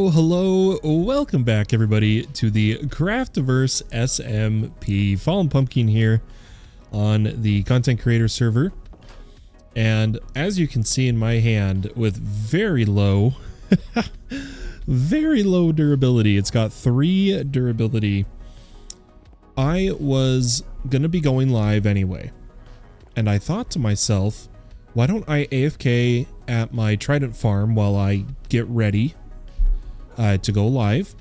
Oh, hello, welcome back everybody to the CRAFTIVERSE SMP. Fallen Pumpkin here on the content creator server. And as you can see in my hand, with very low, very low durability, it's got 3 durability. I was gonna be going live anyway. And I thought to myself, why don't I AFK at my Trident farm while I get ready to go live.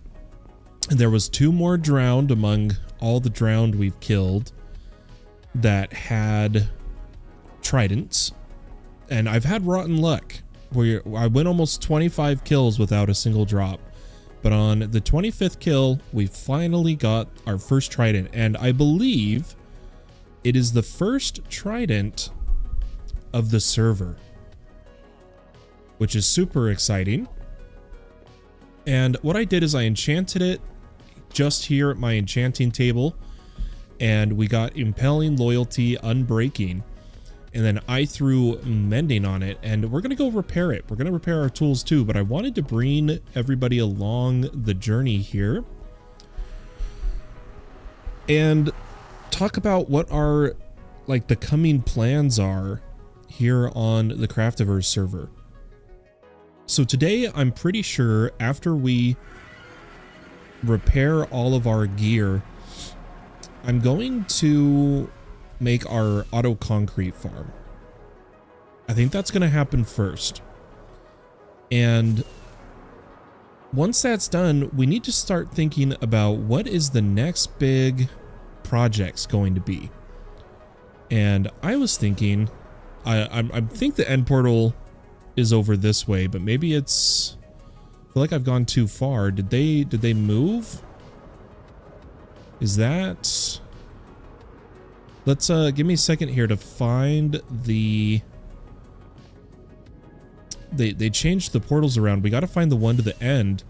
And there was 2 more drowned among all the drowned we've killed that had tridents. And I've had rotten luck where I went almost 25 kills without a single drop. But on the 25th kill, we finally got our first trident. And I believe it is the first trident of the server, which is super exciting. And what I did is I enchanted it just here at my enchanting table, and we got Impelling, Loyalty, Unbreaking, and then I threw Mending on it, and we're gonna go repair it. We're gonna repair our tools too, but I wanted to bring everybody along the journey here and talk about what our the coming plans are here on the CRAFTIVERSE server. So today, I'm pretty sure after we repair all of our gear, I'm going to make our auto concrete farm. I think that's going to happen first. And once that's done, we need to start thinking about what is the next big projects going to be. And I was thinking, I think the end portal is over this way, but maybe it's, I feel like I've gone too far. Did they move? Is that, let's give me a second here to find the, they changed the portals around. We got to find the one to the end.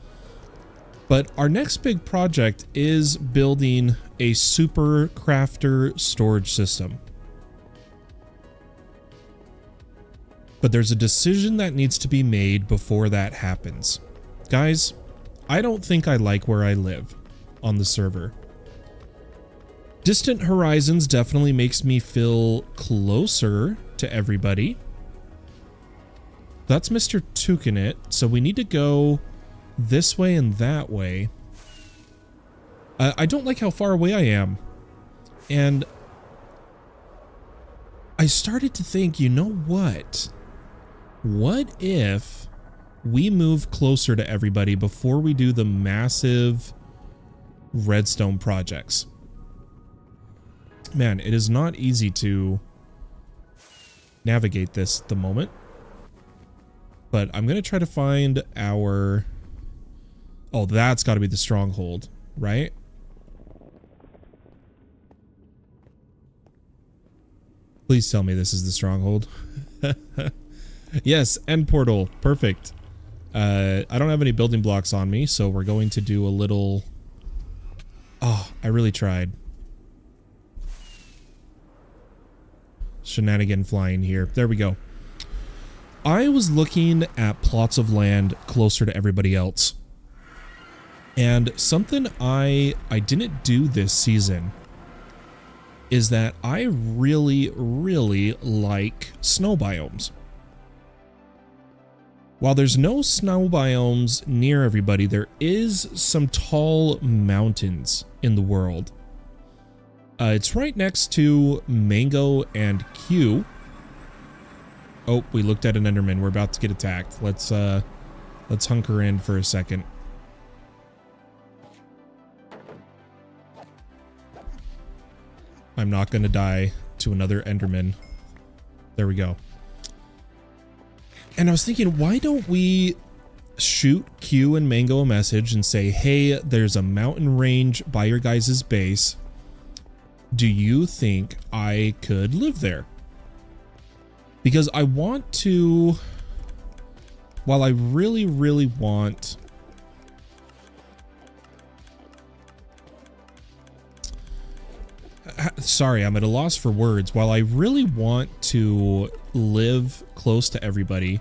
But our next big project is building a super crafter storage system. But there's a decision that needs to be made before that happens. Guys, I don't think I like where I live on the server. Distant Horizons definitely makes me feel closer to everybody. That's Mr. Tukinit, so we need to go this way and that way. I don't like how far away I am. And I started to think, you know what? What if we move closer to everybody before we do the massive redstone projects? Man, it is not easy to navigate this at the moment. But I'm going to try to find our... Oh, that's got to be the stronghold, right? Please tell me this is the stronghold. Yes, end portal. Perfect. I don't have any building blocks on me, so we're going to do a little... Oh, I really tried. Shenanigan flying here. There we go. I was looking at plots of land closer to everybody else. And something I didn't do this season is that I really, really like snow biomes. While there's no snow biomes near everybody, there is some tall mountains in the world. It's right next to Mango and Q. Oh, we looked at an Enderman. We're about to get attacked. Let's hunker in for a second. I'm not going to die to another Enderman. There we go. And I was thinking, why don't we shoot Q and Mango a message and say, hey, there's a mountain range by your guys' base. Do you think I could live there? Because I want to, while I really, really want... Sorry, I'm at a loss for words. While I really want to live close to everybody,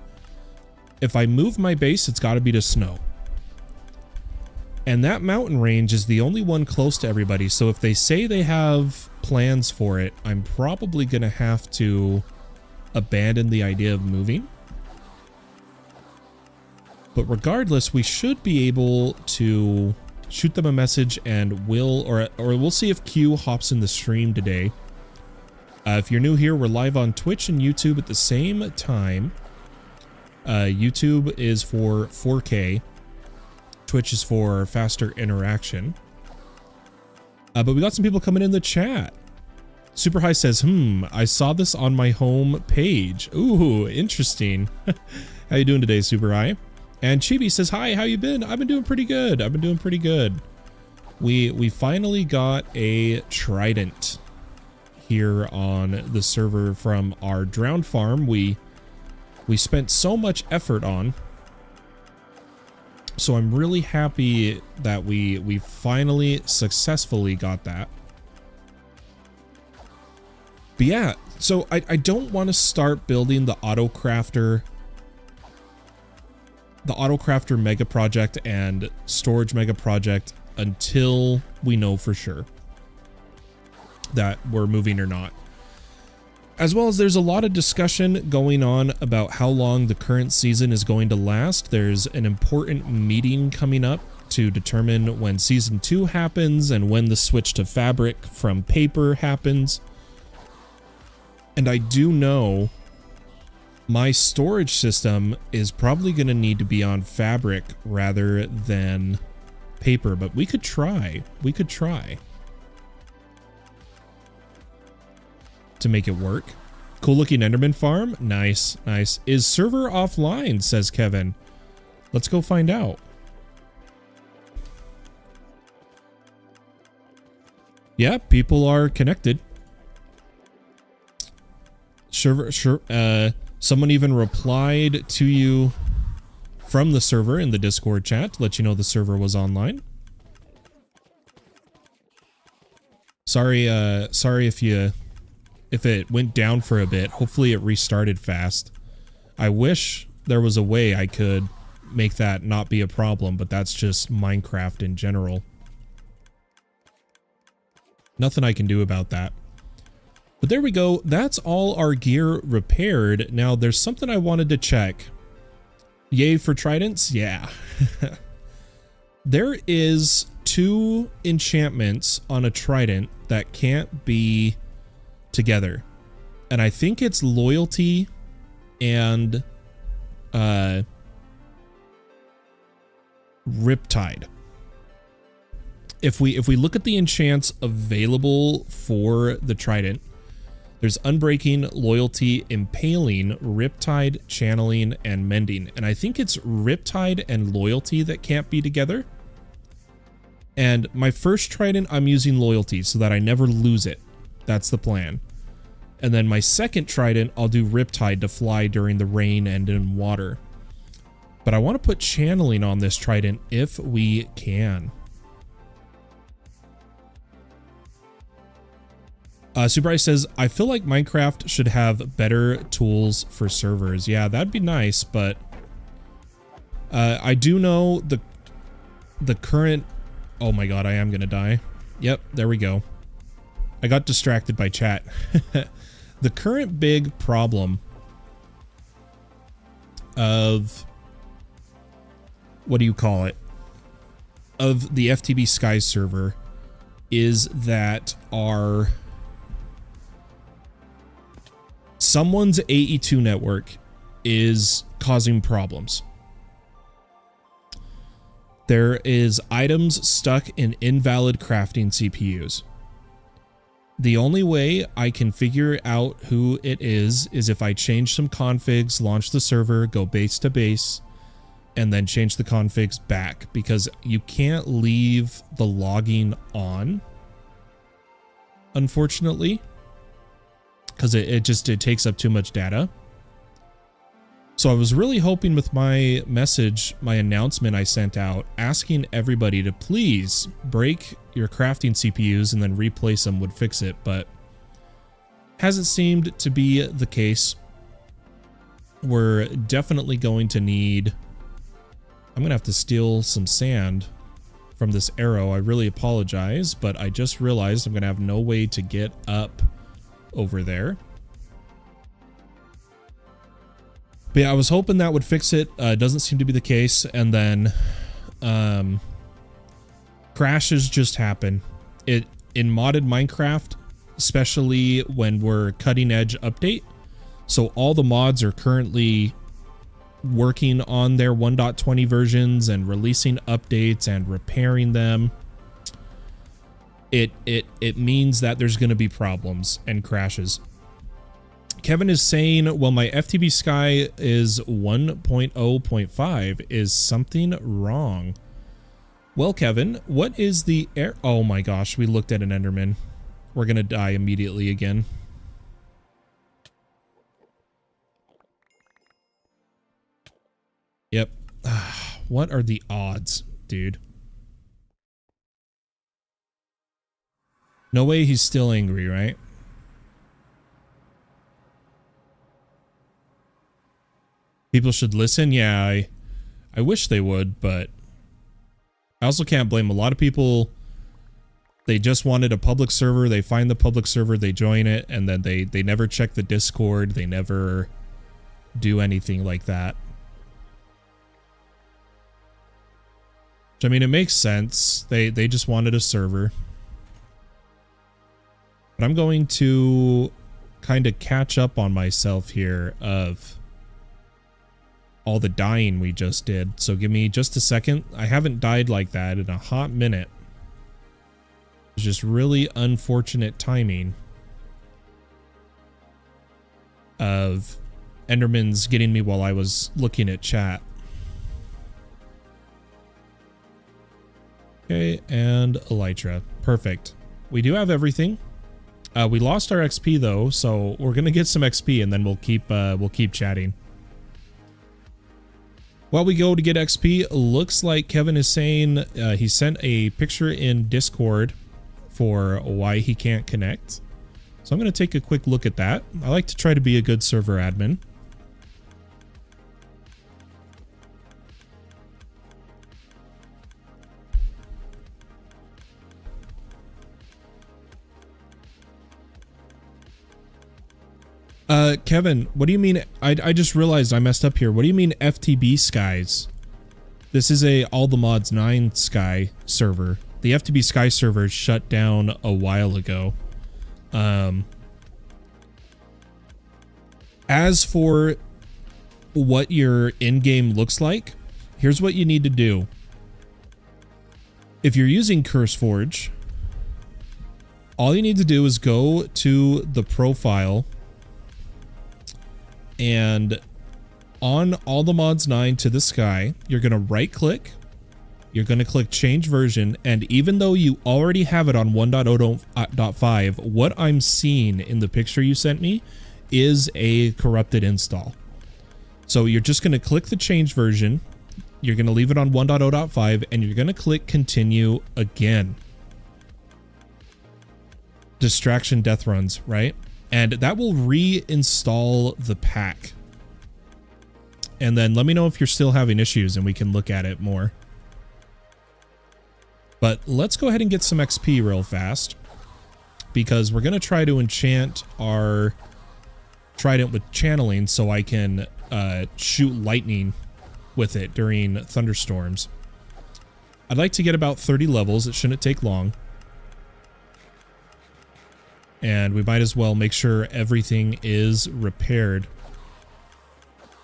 if I move my base, it's got to be to snow. And that mountain range is the only one close to everybody. So if they say they have plans for it, I'm probably going to have to abandon the idea of moving. But regardless, we should be able to shoot them a message and we'll see if Q hops in the stream today. If you're new here, we're live on Twitch and YouTube at the same time. YouTube is for 4K. Twitch is for faster interaction. But we got some people coming in the chat. Super High says, I saw this on my home page. Ooh, interesting. How you doing today, Super High? And Chibi says, hi, how you been? I've been doing pretty good. I've been doing pretty good. We finally got a Trident here on the server from our drowned farm. We spent so much effort on. So I'm really happy that we finally successfully got that. But yeah, so I don't want to start building the auto crafter mega project and storage mega project until we know for sure that we're moving or not. As well as there's a lot of discussion going on about how long the current season is going to last. There's an important meeting coming up to determine when season 2 happens and when the switch to fabric from paper happens. And I do know my storage system is probably going to need to be on fabric rather than paper, but we could try. We could try to make it work. Cool looking Enderman farm. Nice, nice. Is server offline, says Kevin. Let's go find out. Yeah, people are connected. Server, sure. Someone even replied to you from the server in the Discord chat to let you know the server was online. Sorry if it went down for a bit. Hopefully it restarted fast. I wish there was a way I could make that not be a problem, but that's just Minecraft in general. Nothing I can do about that. But there we go. That's all our gear repaired. Now there's something I wanted to check. Yay for tridents? Yeah. There is 2 enchantments on a trident that can't be together. And I think it's loyalty and Riptide. If we look at the enchants available for the trident, there's Unbreaking, Loyalty, Impaling, Riptide, Channeling, and Mending. And I think it's Riptide and Loyalty that can't be together. And my first trident, I'm using Loyalty so that I never lose it. That's the plan. And then my second trident, I'll do Riptide to fly during the rain and in water. But I want to put Channeling on this trident if we can. Subrice says, I feel like Minecraft should have better tools for servers. Yeah, that'd be nice, but I do know the current... Oh my god, I am gonna die. Yep, there we go. I got distracted by chat. The current big problem of... What do you call it? Of the FTB Sky server is that our... Someone's AE2 network is causing problems. There is items stuck in invalid crafting CPUs. The only way I can figure out who it is if I change some configs, launch the server, go base to base, and then change the configs back, because you can't leave the logging on, unfortunately. Because it takes up too much data. So I was really hoping with my message, my announcement I sent out, asking everybody to please break your crafting CPUs and then replace them would fix it, but hasn't seemed to be the case. We're definitely going to need... I'm going to have to steal some sand from this arrow. I really apologize, but I just realized I'm going to have no way to get up over there. But yeah, I was hoping that would fix it. Doesn't seem to be the case. And then crashes just happen. In modded Minecraft, especially when we're cutting edge update. So all the mods are currently working on their 1.20 versions and releasing updates and repairing them. It means that there's going to be problems and crashes. Kevin is saying, well, my FTB Sky is 1.0.5. Is something wrong? Well, Kevin, what is the air? Oh my gosh, we looked at an Enderman. We're going to die immediately again. Yep. What are the odds, dude? No way he's still angry, right? People should listen. Yeah, I wish they would, but I also can't blame a lot of people. They just wanted a public server. They find the public server, they join it, and then they never check the Discord. They never do anything like that. Which, I mean, it makes sense. They just wanted a server. But I'm going to kind of catch up on myself here of all the dying we just did. So give me just a second. I haven't died like that in a hot minute. It's just really unfortunate timing of Endermans getting me while I was looking at chat. Okay, and Elytra. Perfect. We do have everything. We lost our XP though, so we're gonna get some XP and then we'll keep chatting. While we go to get XP, looks like Kevin is saying he sent a picture in Discord for why he can't connect. So I'm going to take a quick look at that. I like to try to be a good server admin. Kevin, what do you mean? I just realized I messed up here. What do you mean FTB Skies? This is a All the Mods 9 Sky server. The FTB Sky server shut down a while ago. As for what your in-game looks like, here's what you need to do. If you're using CurseForge, all you need to do is go to the profile, and on All the Mods 9 to the Sky, you're going to right click, you're going to click change version, and even though you already have it on 1.0.5, what I'm seeing in the picture you sent me is a corrupted install. So you're just going to click the change version, you're going to leave it on 1.0.5, and you're going to click continue again. Distraction death runs, right? And that will reinstall the pack. And then let me know if you're still having issues and we can look at it more. But let's go ahead and get some XP real fast, because we're going to try to enchant our trident with channeling so I can shoot lightning with it during thunderstorms. I'd like to get about 30 levels. It shouldn't take long. And we might as well make sure everything is repaired.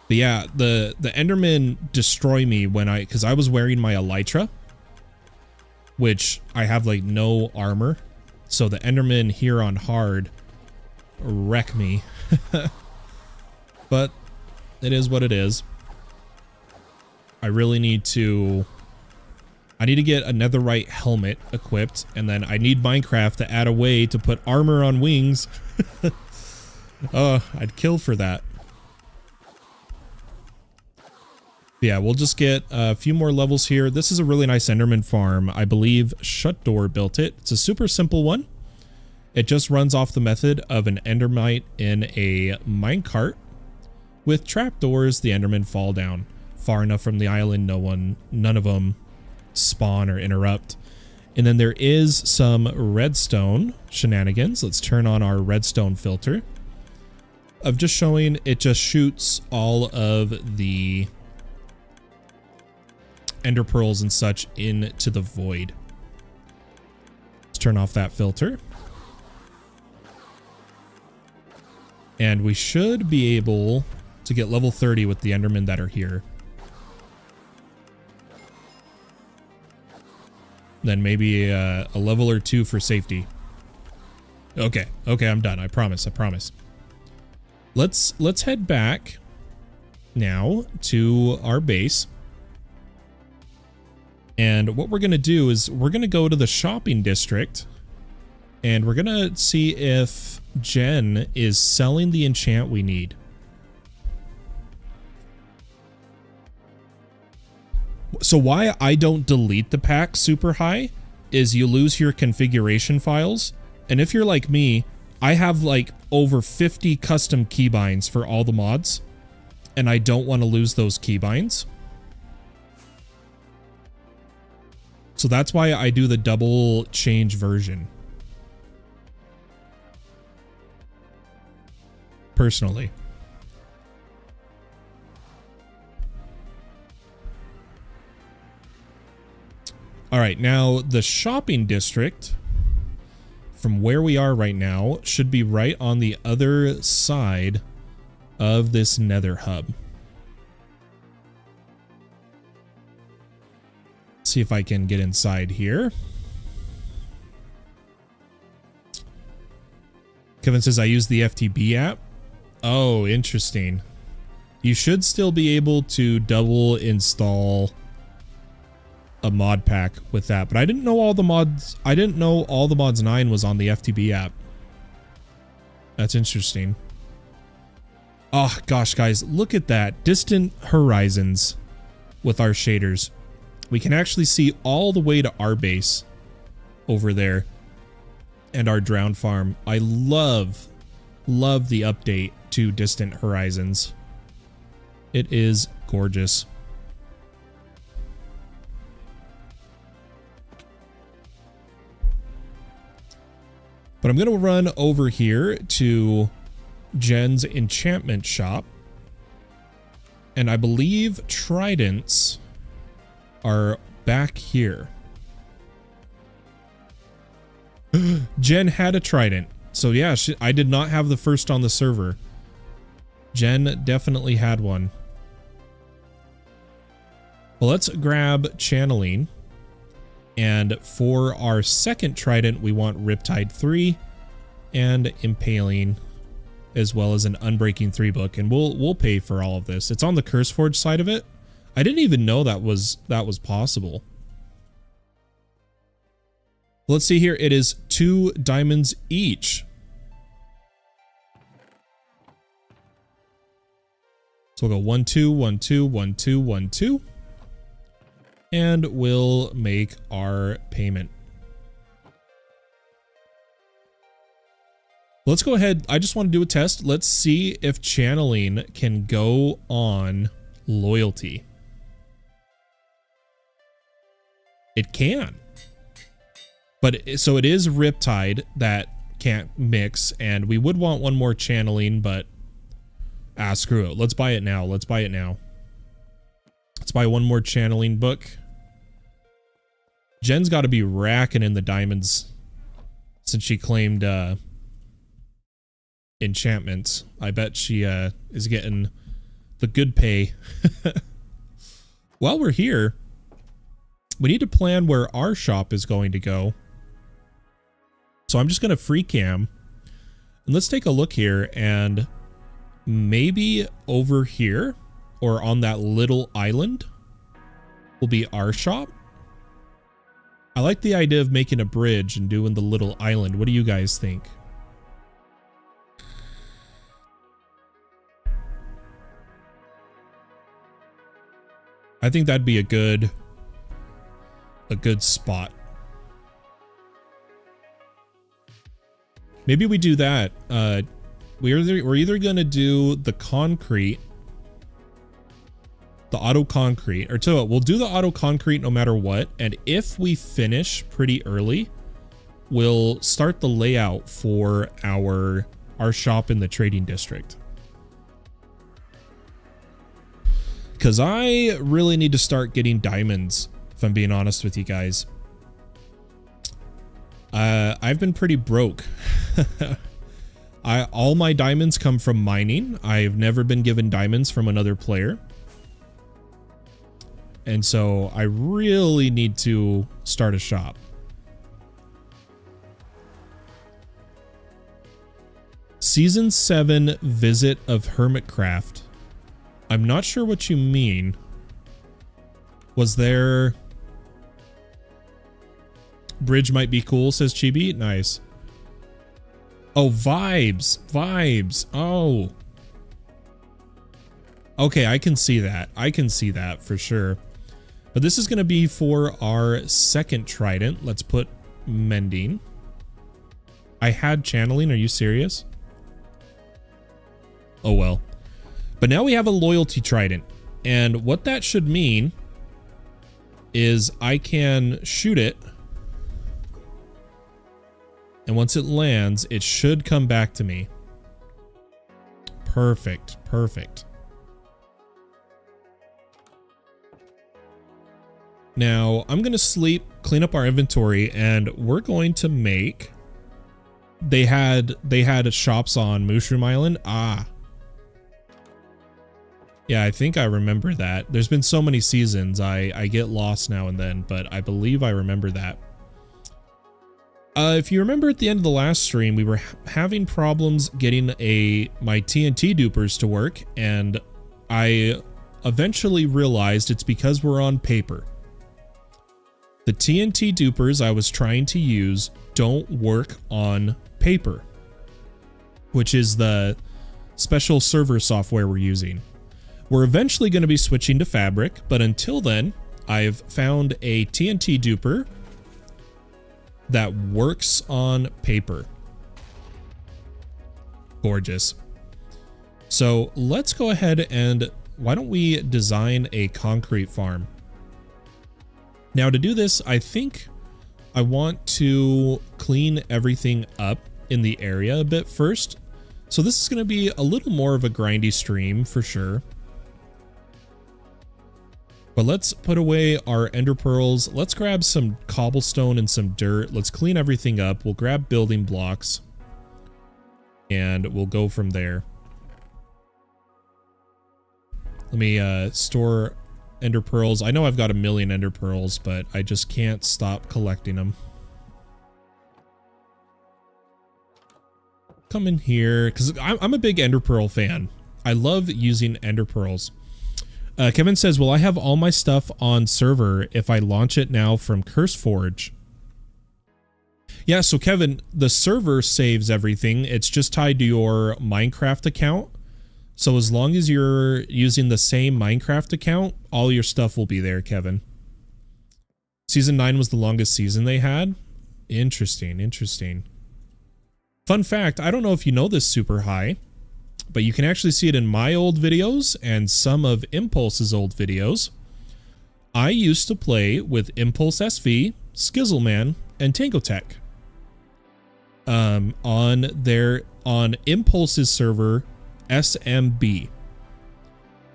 But yeah, the Endermen destroy me when because I was wearing my Elytra, which I have like no armor. So the Endermen here on hard wreck me. But it is what it is. I really need to get a netherite helmet equipped, and then I need Minecraft to add a way to put armor on wings. I'd kill for that. Yeah, we'll just get a few more levels here. This is a really nice Enderman farm. I believe Shutdoor built it. It's a super simple one. It just runs off the method of an Endermite in a minecart. With trapdoors, the Endermen fall down far enough from the island. None of them spawn or interrupt. And then there is some redstone shenanigans. Let's turn on our redstone filter of just showing it just shoots all of the ender pearls and such into the void. Let's turn off that filter. And we should be able to get level 30 with the endermen that are here. Then maybe a level or 2 for safety. Okay, I'm done. I promise. Let's head back now to our base. And what we're going to do is we're going to go to the shopping district and we're going to see if Jen is selling the enchant we need. So why I don't delete the pack super high is you lose your configuration files. And if you're like me, I have like over 50 custom keybinds for all the mods, and I don't want to lose those keybinds. So that's why I do the double change version. Personally. All right, now the shopping district from where we are right now should be right on the other side of this nether hub. See if I can get inside here. Kevin says I use the FTB app. Oh, interesting. You should still be able to double install a mod pack with that, but I didn't know all the mods. I didn't know all the mods 9 was on the FTB app. That's interesting. Oh gosh, guys, look at that. Distant horizons with our shaders. We can actually see all the way to our base over there and our drowned farm. I love the update to distant horizons. It is gorgeous. But I'm going to run over here to Jen's enchantment shop. And I believe tridents are back here. Jen had a trident. So yeah, I did not have the first on the server. Jen definitely had one. Well, let's grab channeling. And for our second trident, we want Riptide 3 and Impaling, as well as an Unbreaking 3 book. And we'll pay for all of this. It's on the Curseforge side of it. I didn't even know that was possible. Let's see here. It is 2 diamonds each. So we'll go 1 2 1 2 1 2 1 2. And we'll make our payment. Let's go ahead. I just want to do a test. Let's see if channeling can go on loyalty. It can. But so it is Riptide that can't mix, and we would want one more channeling, but screw it. Let's buy it now. Let's buy it now. Let's buy one more channeling book. Jen's got to be racking in the diamonds since she claimed enchantments. I bet she is getting the good pay. While we're here, we need to plan where our shop is going to go. So I'm just going to free cam. And let's take a look here, and maybe over here or on that little island will be our shop. I like the idea of making a bridge and doing the little island. What do you guys think? I think that'd be a good spot. Maybe we do that. We're either going to do the concrete the auto concrete, or to we'll do the auto concrete no matter what. And if we finish pretty early, we'll start the layout for our shop in the trading district. Because I really need to start getting diamonds, if I'm being honest with you guys. I've been pretty broke. All my diamonds come from mining. I've never been given diamonds from another player. And so I really need to start a shop. Season 7 visit of Hermitcraft. I'm not sure what you mean. Was there... Bridge might be cool, says Chibi. Nice. Oh, vibes. Vibes. Oh. Okay, I can see that. I can see that for sure. But this is going to be for our second trident. Let's put mending. I had channeling. Are you serious? Oh, well. But now we have a loyalty trident. And what that should mean is I can shoot it. And once it lands, it should come back to me. Perfect. Perfect. Now, I'm going to sleep, clean up our inventory, and we're going to make... They had shops on Mushroom Island. Ah. Yeah, I think I remember that. There's been so many seasons, I get lost now and then, but I believe I remember that. If you remember at the end of the last stream, we were having problems getting my TNT dupers to work, and I eventually realized it's because we're on paper. The TNT dupers I was trying to use don't work on paper, which is the special server software we're using. We're eventually going to be switching to Fabric, but until then, I've found a TNT duper that works on paper. Gorgeous. So let's go ahead and why don't we design a concrete farm? Now to do this, I think I want to clean everything up in the area a bit first. So this is going to be a little more of a grindy stream for sure. But let's put away our ender pearls. Let's grab some cobblestone and some dirt. Let's clean everything up. We'll grab building blocks and we'll go from there. Let me store ender pearls. I know I've got 1,000,000 ender pearls, but I just can't stop collecting them. Come in here because I'm a big ender pearl fan. I love using ender pearls. Kevin says, well, I have all my stuff on server if I launch it now from CurseForge. Yeah, so Kevin, the server saves everything. It's just tied to your Minecraft account. So as long as you're using the same Minecraft account, all your stuff will be there, Kevin. Season 9 was the longest season they had. Interesting, interesting. Fun fact, I don't know if you know this super high, but you can actually see it in my old videos and some of Impulse's old videos. I used to play with Impulse SV, Skizzleman, and Tangotech. On Impulse's server, SMB.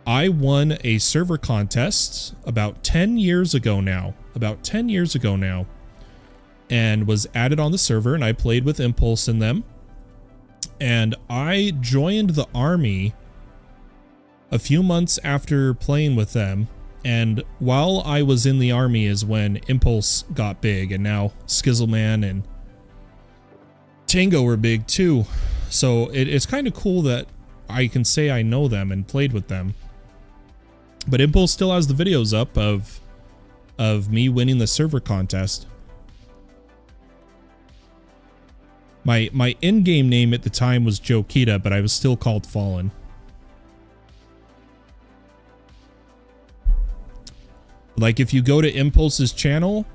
I won a server contest about 10 years ago now. And was added on the server, and I played with Impulse in them. And I joined the army a few months after playing with them. And while I was in the army is when Impulse got big, and now Skizzleman and Tango were big too. So it's kind of cool that I can say I know them and played with them. But Impulse still has the videos up of me winning the server contest. My in-game name at the time was Jokita, but I was still called Fallen. Like if you go to Impulse's channel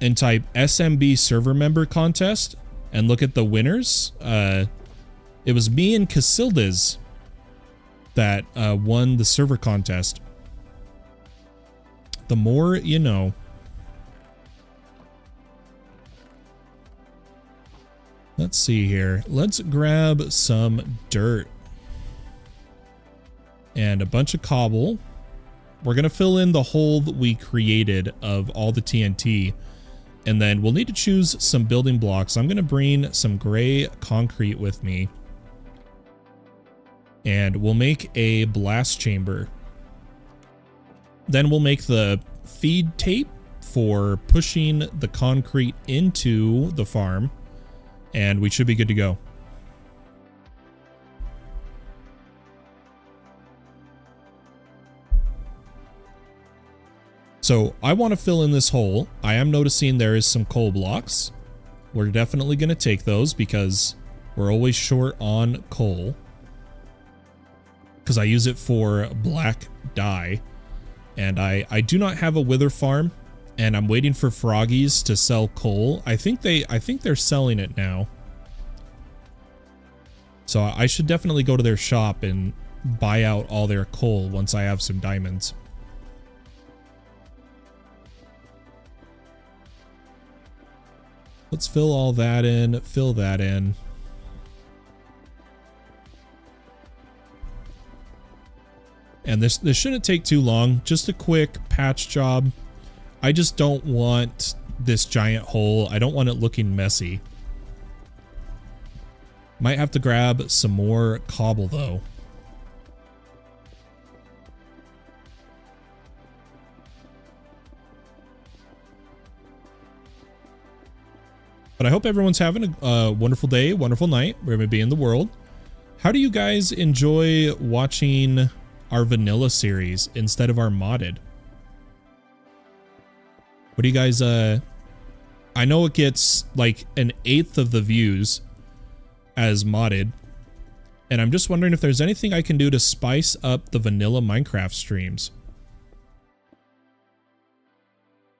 and type SMB server member contest and look at the winners, it was me and Casildas that won the server contest. The more you know. Let's see here. Let's grab some dirt and a bunch of cobble. We're going to fill in the hole that we created of all the TNT. And then we'll need to choose some building blocks. I'm going to bring some gray concrete with me. And we'll make a blast chamber. Then we'll make the feed tape for pushing the concrete into the farm. And we should be good to go. So I want to fill in this hole. I am noticing there is some coal blocks. We're definitely going to take those because we're always short on coal. Because I use it for black dye. And I do not have a wither farm. And I'm waiting for Froggies to sell coal. I think they're selling it now. So I should definitely go to their shop and buy out all their coal once I have some diamonds. Let's fill all that in, fill that in. And this shouldn't take too long, just a quick patch job. I just don't want this giant hole. I don't want it looking messy. Might have to grab some more cobble though. But I hope everyone's having a wonderful day, wonderful night, wherever you may be in the world. How do you guys enjoy watching our vanilla series instead of our modded? What do you guys, I know it gets like 1/8 of the views as modded. And I'm just wondering if there's anything I can do to spice up the vanilla Minecraft streams.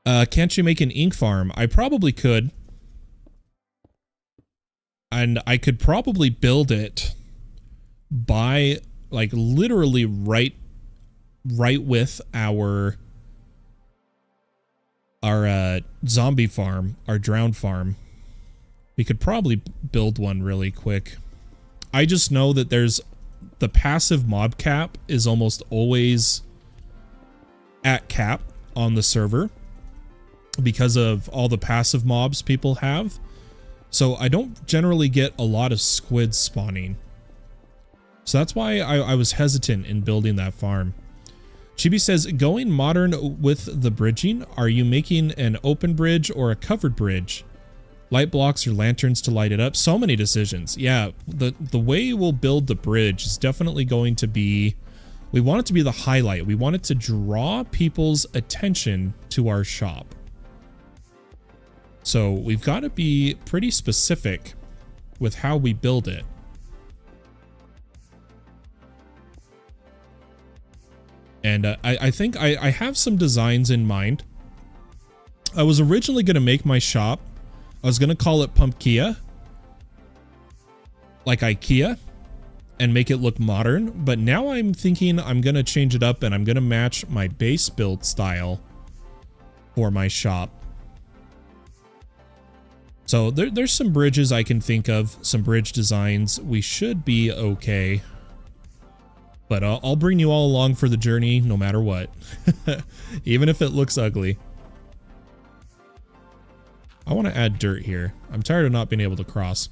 Can't you make an ink farm? I probably could. And I could probably build it by like literally right with our zombie farm, our drowned farm. We could probably build one really quick. I just know that there's the passive mob cap is almost always at cap on the server because of all the passive mobs people have. So I don't generally get a lot of squids spawning. So that's why I was hesitant in building that farm. Chibi says, going modern with the bridging, are you making an open bridge or a covered bridge? Light blocks or lanterns to light it up? So many decisions. Yeah, the way we'll build the bridge is definitely going to be, we want it to be the highlight. We want it to draw people's attention to our shop. So we've got to be pretty specific with how we build it. And I think I have some designs in mind. I was originally going to make my shop, I was going to call it Pumpkia, like IKEA, and make it look modern. But now I'm thinking I'm going to change it up and I'm going to match my base build style for my shop. So there's some bridges I can think of, some bridge designs. We should be okay. But I'll bring you all along for the journey no matter what. Even if it looks ugly. I want to add dirt here. I'm tired of not being able to cross.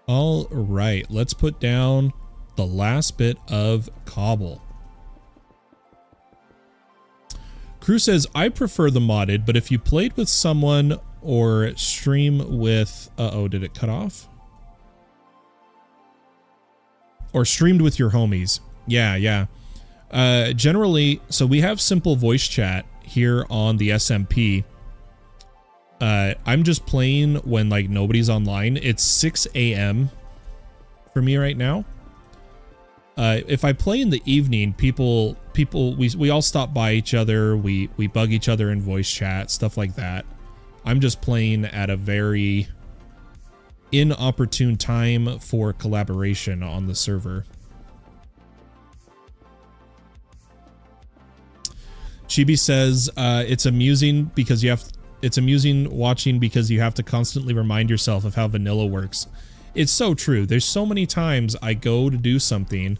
All right, let's put down the last bit of cobble. Crew says, I prefer the modded, but if you played with someone or stream with... Uh-oh, did it cut off? Or streamed with your homies. Yeah. Generally, so we have simple voice chat here on the SMP. I'm just playing when like nobody's online. It's 6 a.m. for me right now. If I play in the evening, we all stop by each other. We bug each other in voice chat, stuff like that. I'm just playing at a very inopportune time for collaboration on the server. Chibi says it's amusing because it's amusing watching because you have to constantly remind yourself of how vanilla works. It's so true. There's so many times I go to do something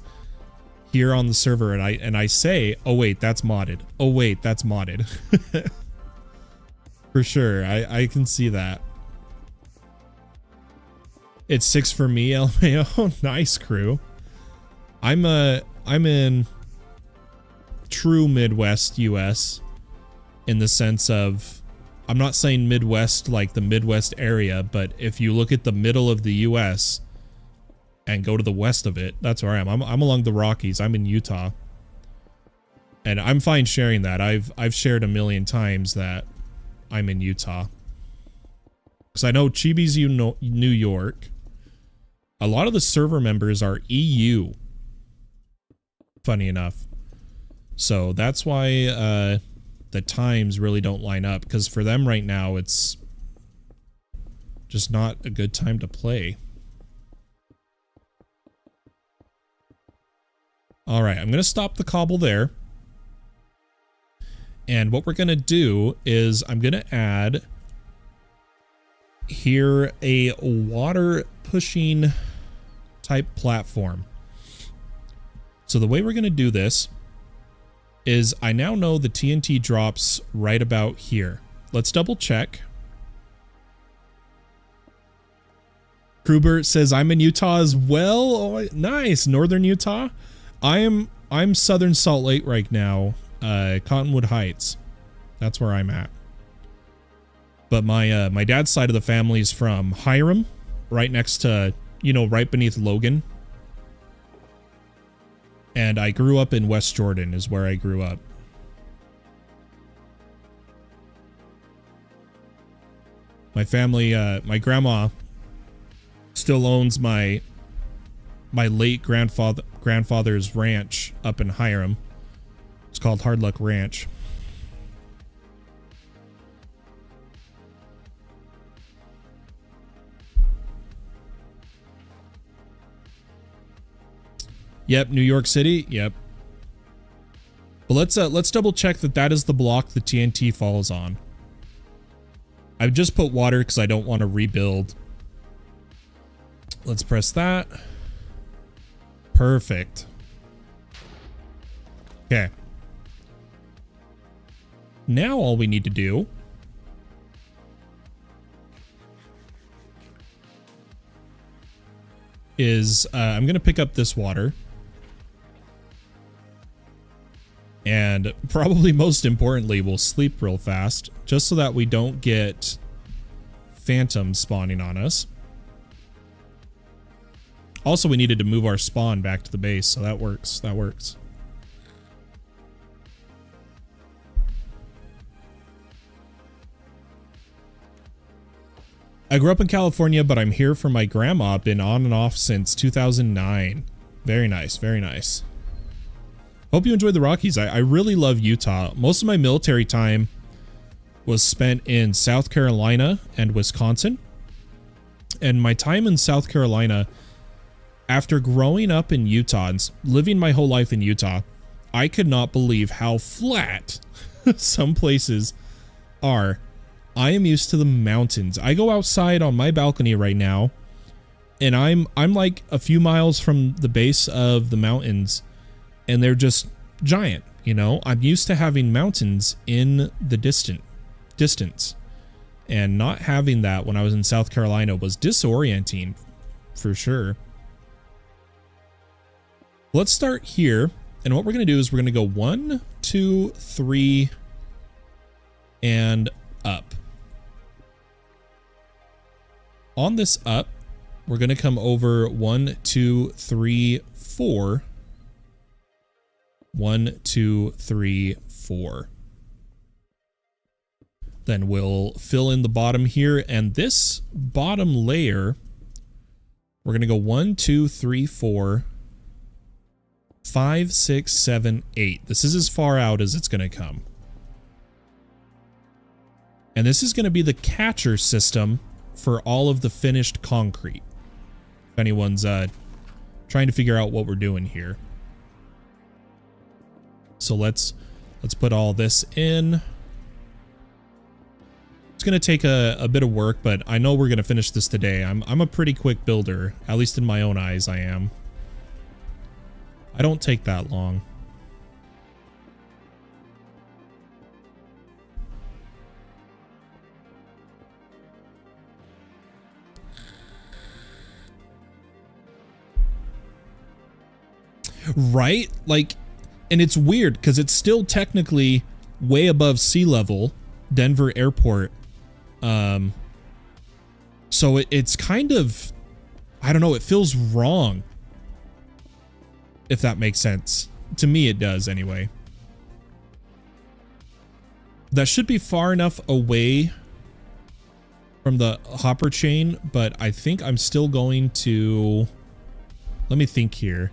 here on the server and I say, oh wait, that's modded. Oh wait, that's modded. For sure. I can see that. It's 6 for me, LMAO. Nice, crew. I'm in true Midwest US in the sense of, I'm not saying Midwest like the Midwest area, but if you look at the middle of the US and go to the west of it, that's where I am. I'm along the Rockies. I'm in Utah. And I'm fine sharing that. I've shared a million times that I'm in Utah. Because I know Chibi's New York. A lot of the server members are EU. Funny enough. So that's why the times really don't line up. Because for them right now, it's just not a good time to play. Alright, I'm going to stop the cobble there. And what we're going to do is I'm going to add here a water pushing type platform. So the way we're going to do this is I now know the TNT drops right about here. Let's double check. Kruber says I'm in Utah as well. Oh, nice. Northern Utah. I'm Southern Salt Lake right now. Cottonwood Heights. That's where I'm at. But my dad's side of the family is from Hiram, right next to, you know, right beneath Logan. And I grew up in West Jordan is where I grew up. My family, my grandma still owns my late grandfather's ranch up in Hiram. It's called Hard Luck Ranch. Yep, New York City. Yep. But let's double check that is the block the TNT falls on. I've just put water because I don't want to rebuild. Let's press that. Perfect. Okay. Now all we need to do is I'm going to pick up this water. And probably most importantly, we'll sleep real fast just so that we don't get phantoms spawning on us. Also, we needed to move our spawn back to the base, so that works. That works. I grew up in California, but I'm here for my grandma. Been on and off since 2009. Very nice, very nice. Hope you enjoyed the Rockies. I really love Utah. Most of my military time was spent in South Carolina and Wisconsin. And my time in South Carolina, after growing up in Utah and living my whole life in Utah, I could not believe how flat some places are. I am used to the mountains. I go outside on my balcony right now, and I'm like a few miles from the base of the mountains, and they're just giant, you know? I'm used to having mountains in the distance, and not having that when I was in South Carolina was disorienting, for sure. Let's start here, and what we're going to do is we're going to go 1, 2, 3, and up. On this up, we're going to come over 1, 2, 3, 4. 1, 2, 3, 4. Then we'll fill in the bottom here, and this bottom layer, we're going to go 1, 2, 3, 4, 5, 6, 7, 8. This is as far out as it's going to come. And this is going to be the catcher system for all of the finished concrete. If anyone's trying to figure out what we're doing here. So let's put all this in. It's gonna take a bit of work, but I know we're gonna finish this today. I'm a pretty quick builder, at least in my own eyes I am. I don't take that long. Right? Like, and it's weird because it's still technically way above sea level, Denver Airport. So it's kind of, I don't know, it feels wrong. If that makes sense. To me, it does anyway. That should be far enough away from the hopper chain, but I think I'm still going to, let me think here.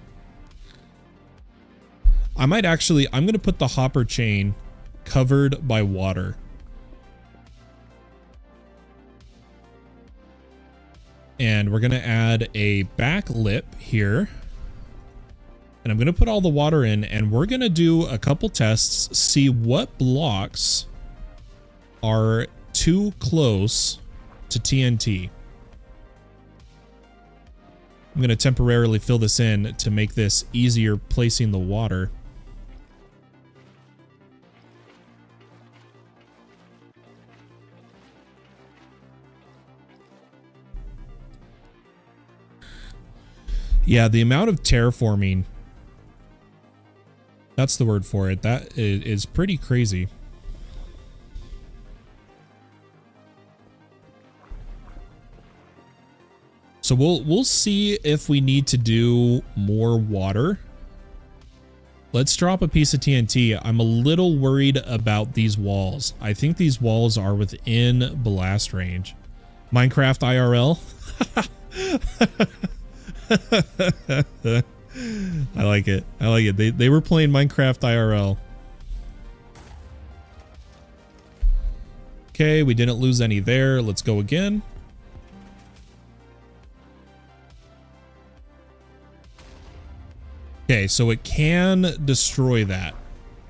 I might actually, I'm going to put the hopper chain covered by water. And we're going to add a back lip here. And I'm going to put all the water in, and we're going to do a couple tests, see what blocks are too close to TNT. I'm going to temporarily fill this in to make this easier placing the water. Yeah, the amount of terraforming, that's the word for it, that is pretty crazy. So we'll see if we need to do more water. Let's drop a piece of TNT. I'm a little worried about these walls. I think these walls are within blast range. Minecraft IRL. I like it. I like it. They were playing Minecraft IRL. Okay, we didn't lose any there. Let's go again. Okay, so it can destroy that.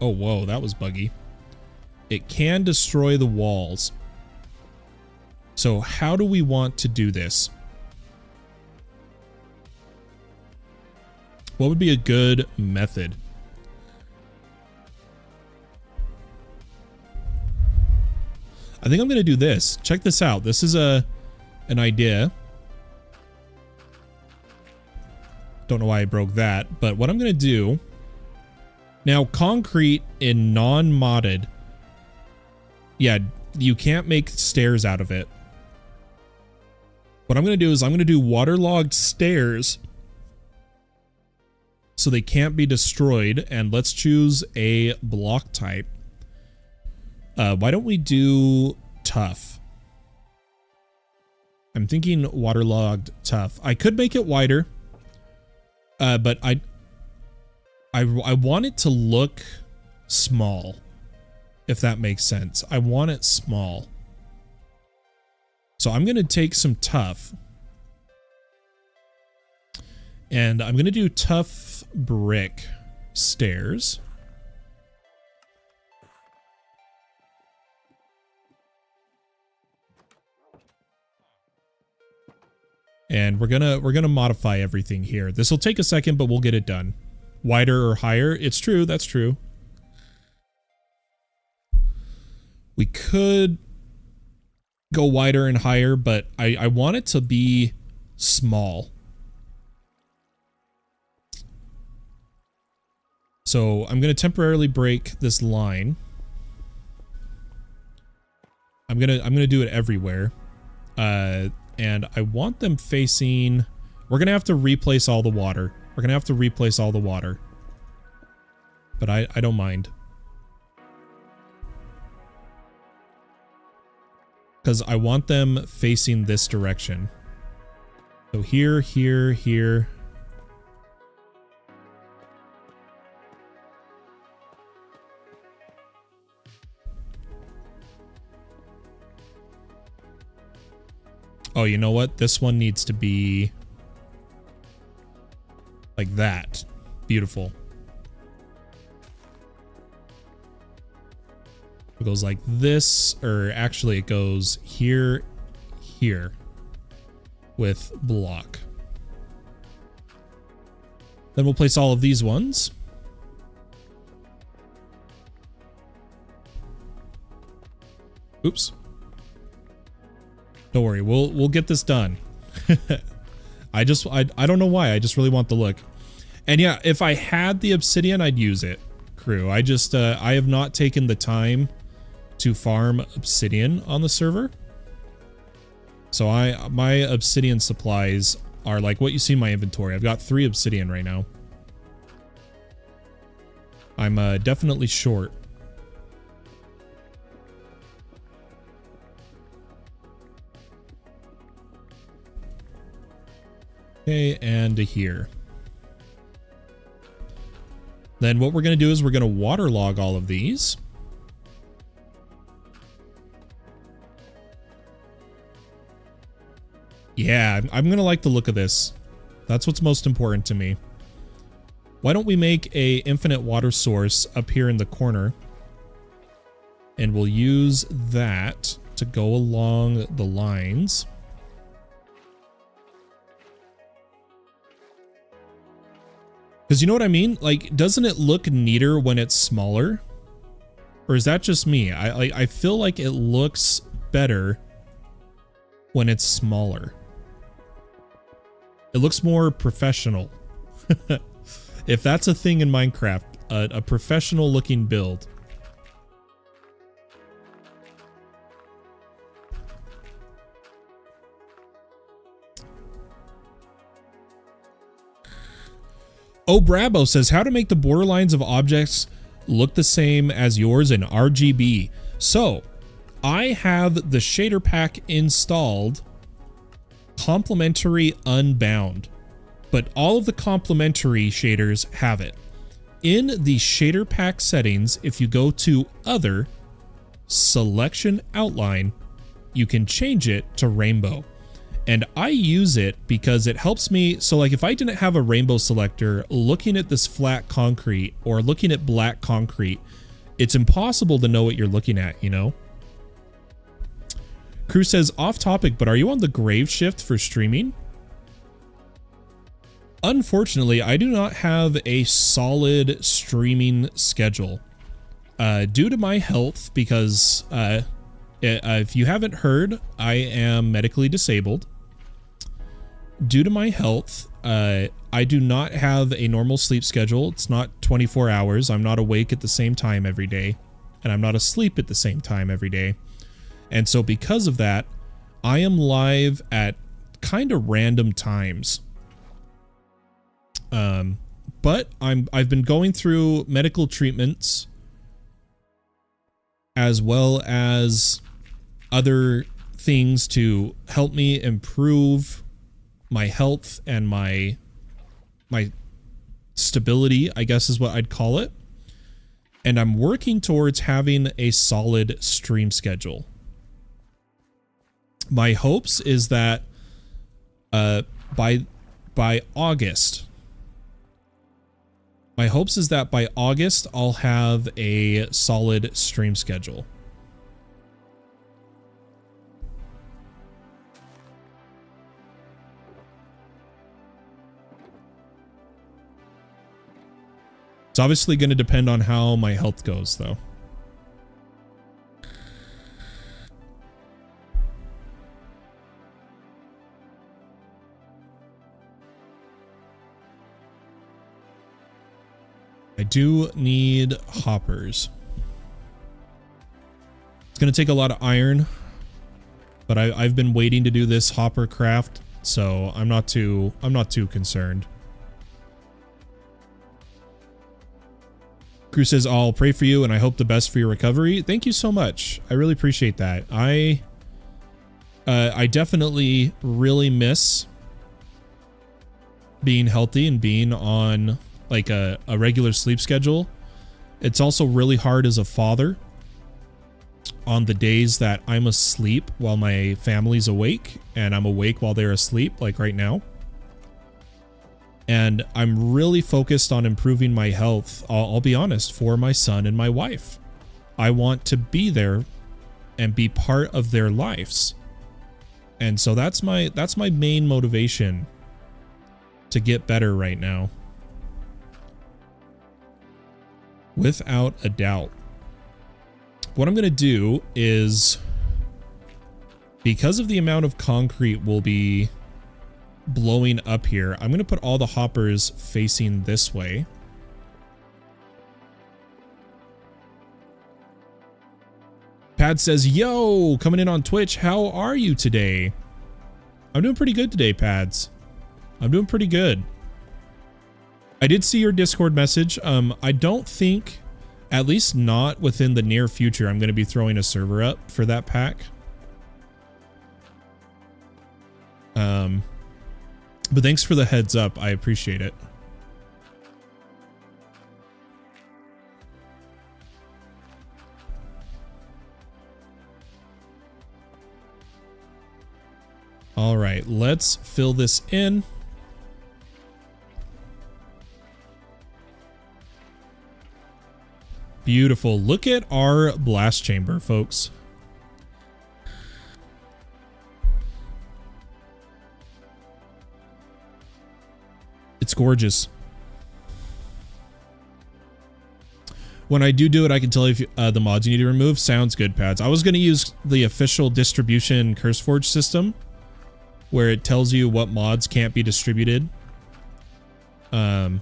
Oh, whoa, that was buggy. It can destroy the walls. So how do we want to do this? What would be a good method? I think I'm going to do this. Check this out. This is an idea. Don't know why I broke that, but what I'm going to do now, concrete in non-modded. Yeah, you can't make stairs out of it. What I'm going to do is I'm going to do waterlogged stairs so they can't be destroyed, and let's choose a block type. Why don't we do tough? I'm thinking waterlogged tough. I could make it wider, but I want it to look small, if that makes sense. I want it small. So I'm going to take some tough, and I'm going to do tough brick stairs. And we're gonna modify everything here. This will take a second, but we'll get it done. Wider or higher? It's true, that's true. We could go wider and higher, but I want it to be small. So I'm gonna temporarily break this line. I'm gonna do it everywhere. And I want them facing, we're gonna have to replace all the water. We're gonna have to replace all the water. But I don't mind. Because I want them facing this direction. So here, here, here. Oh, you know what? This one needs to be like that. Beautiful. It goes like this, or actually it goes here, here with block. Then we'll place all of these ones. Oops. Don't worry, we'll get this done. I don't know why, I just really want the look. And yeah, if I had the obsidian, I'd use it, crew. I have not taken the time to farm obsidian on the server. So my obsidian supplies are like what you see in my inventory. I've got 3 obsidian right now. I'm definitely short. Okay, and to here. Then what we're going to do is we're going to waterlog all of these. Yeah, I'm going to like the look of this. That's what's most important to me. Why don't we make a infinite water source up here in the corner? And we'll use that to go along the lines. Because you know what I mean? Like, doesn't it look neater when it's smaller? Or is that just me? I feel like it looks better when it's smaller. It looks more professional. If that's a thing in Minecraft, a professional looking build. Oh, Brabo says, how to make the borderlines of objects look the same as yours in RGB. So, I have the shader pack installed, Complementary Unbound, but all of the complementary shaders have it. In the shader pack settings, if you go to Other, Selection Outline, you can change it to Rainbow. And I use it because it helps me. So like if I didn't have a rainbow selector, looking at this flat concrete or looking at black concrete, it's impossible to know what you're looking at, you know? Crew says, off topic, but are you on the grave shift for streaming? Unfortunately, I do not have a solid streaming schedule due to my health because if you haven't heard, I am medically disabled. Due to my health, I do not have a normal sleep schedule. It's not 24 hours. I'm not awake at the same time every day, and I'm not asleep at the same time every day. And so because of that, I am live at kind of random times. But I've been going through medical treatments as well as other things to help me improve my health and my stability, I guess is what I'd call it. And I'm working towards having a solid stream schedule. My hopes is that by August, I'll have a solid stream schedule. It's obviously going to depend on how my health goes, though. I do need hoppers. It's going to take a lot of iron, but I've been waiting to do this hopper craft, so I'm not too concerned. Crew says, I'll pray for you and I hope the best for your recovery. Thank you so much. I really appreciate that. I definitely really miss being healthy and being on like a regular sleep schedule. It's also really hard as a father on the days that I'm asleep while my family's awake, and I'm awake while they're asleep, like right now. And I'm really focused on improving my health, I'll be honest, for my son and my wife. I want to be there and be part of their lives. And so that's my main motivation to get better right now. Without a doubt. What I'm going to do is, because of the amount of concrete we'll be blowing up here, I'm going to put all the hoppers facing this way. Pad says, yo, coming in on Twitch. How are you today? I'm doing pretty good today, Pads. I'm doing pretty good. I did see your Discord message. I don't think, at least not within the near future, I'm going to be throwing a server up for that pack. But thanks for the heads up. I appreciate it. All right, let's fill this in. Beautiful. Look at our blast chamber, folks. It's gorgeous. When I do it, I can tell you if, the mods you need to remove. Sounds good, Pads. I was going to use the official distribution CurseForge system, where it tells you what mods can't be distributed. But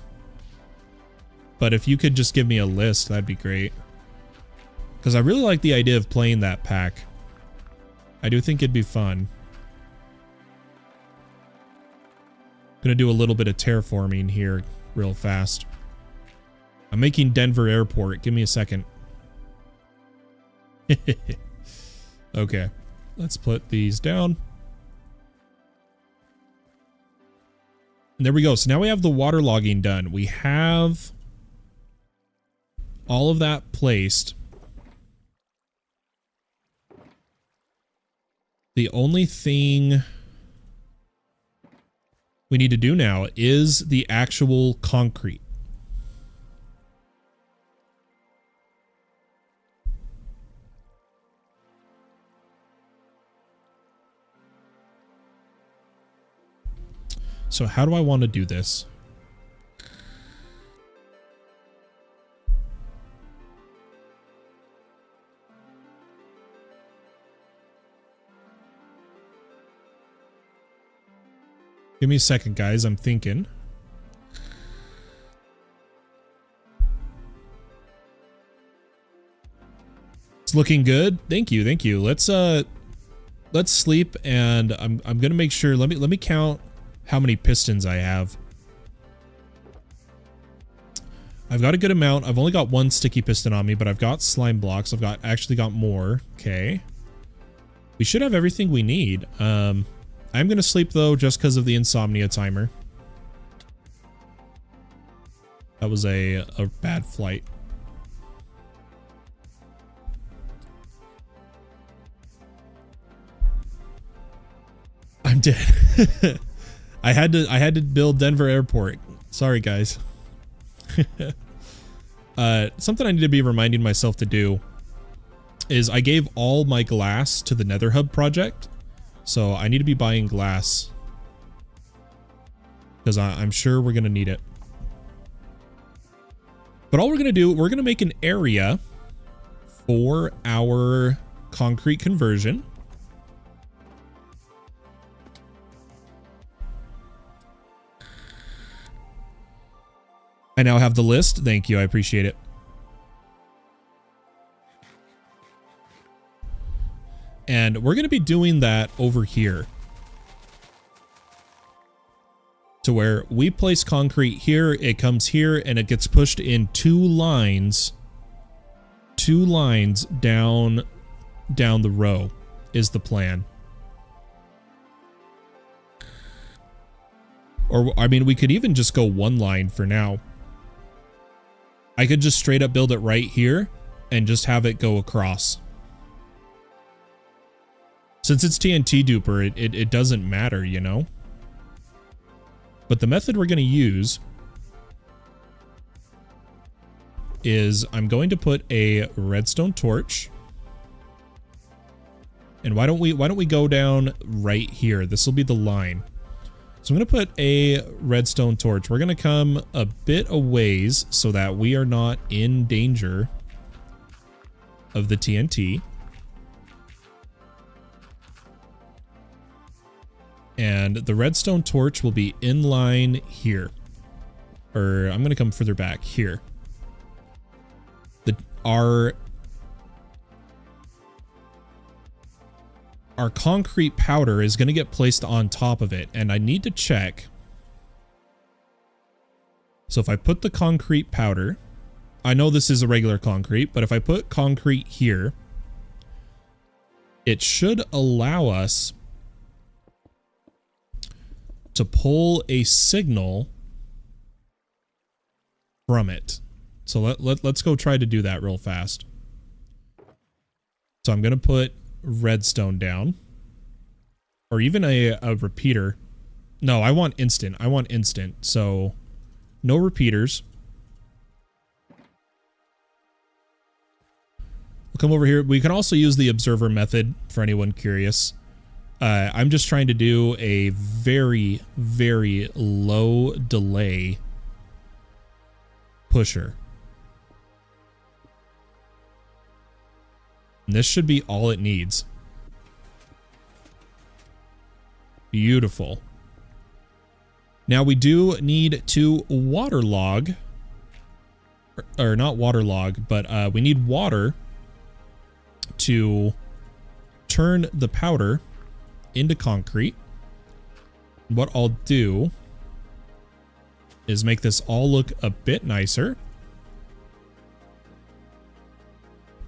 if you could just give me a list, that'd be great. Because I really like the idea of playing that pack. I do think it'd be fun. Gonna do a little bit of terraforming here real fast. I'm making Denver Airport. Give me a second. Okay. Let's put these down. And there we go. So now we have the water logging done. We have all of that placed. The only thing we need to do now is the actual concrete. So how do I want to do this? Give me a second, guys. I'm thinking. It's looking good. Thank you. Thank you. Let's sleep, and I'm gonna make sure. Let me count how many pistons I have. I've got a good amount. I've only got one sticky piston on me, but I've got slime blocks. I've actually got more. Okay. We should have everything we need. I'm going to sleep, though, just because of the insomnia timer. That was a bad flight. I'm dead. I had to build Denver Airport. Sorry, guys. Something I need to be reminding myself to do is I gave all my glass to the Nether Hub project. So I need to be buying glass because I'm sure we're going to need it. But all we're going to do, we're going to make an area for our concrete conversion. I now have the list. Thank you. I appreciate it. And we're going to be doing that over here. To where we place concrete here, it comes here, and it gets pushed in two lines down the row is the plan. Or, I mean, we could even just go one line for now. I could just straight up build it right here and just have it go across. Since it's TNT duper, it doesn't matter, you know? But the method we're going to use is I'm going to put a redstone torch. And why don't we go down right here? This will be the line. So I'm going to put a redstone torch. We're going to come a bit a ways so that we are not in danger of the TNT. And the redstone torch will be in line here. Or I'm going to come further back here. Our concrete powder is going to get placed on top of it, and I need to check. So if I put the concrete powder, I know this is a regular concrete, but if I put concrete here, it should allow us to pull a signal from it. So let's go try to do that real fast. So I'm going to put redstone down, or even a repeater. No, I want instant. I want instant. So no repeaters. We'll come over here. We can also use the observer method for anyone curious. I'm just trying to do a very, very low delay pusher. And this should be all it needs. Beautiful. Now we do need to waterlog, or not waterlog, but we need water to turn the powder into concrete. What I'll do is make this all look a bit nicer.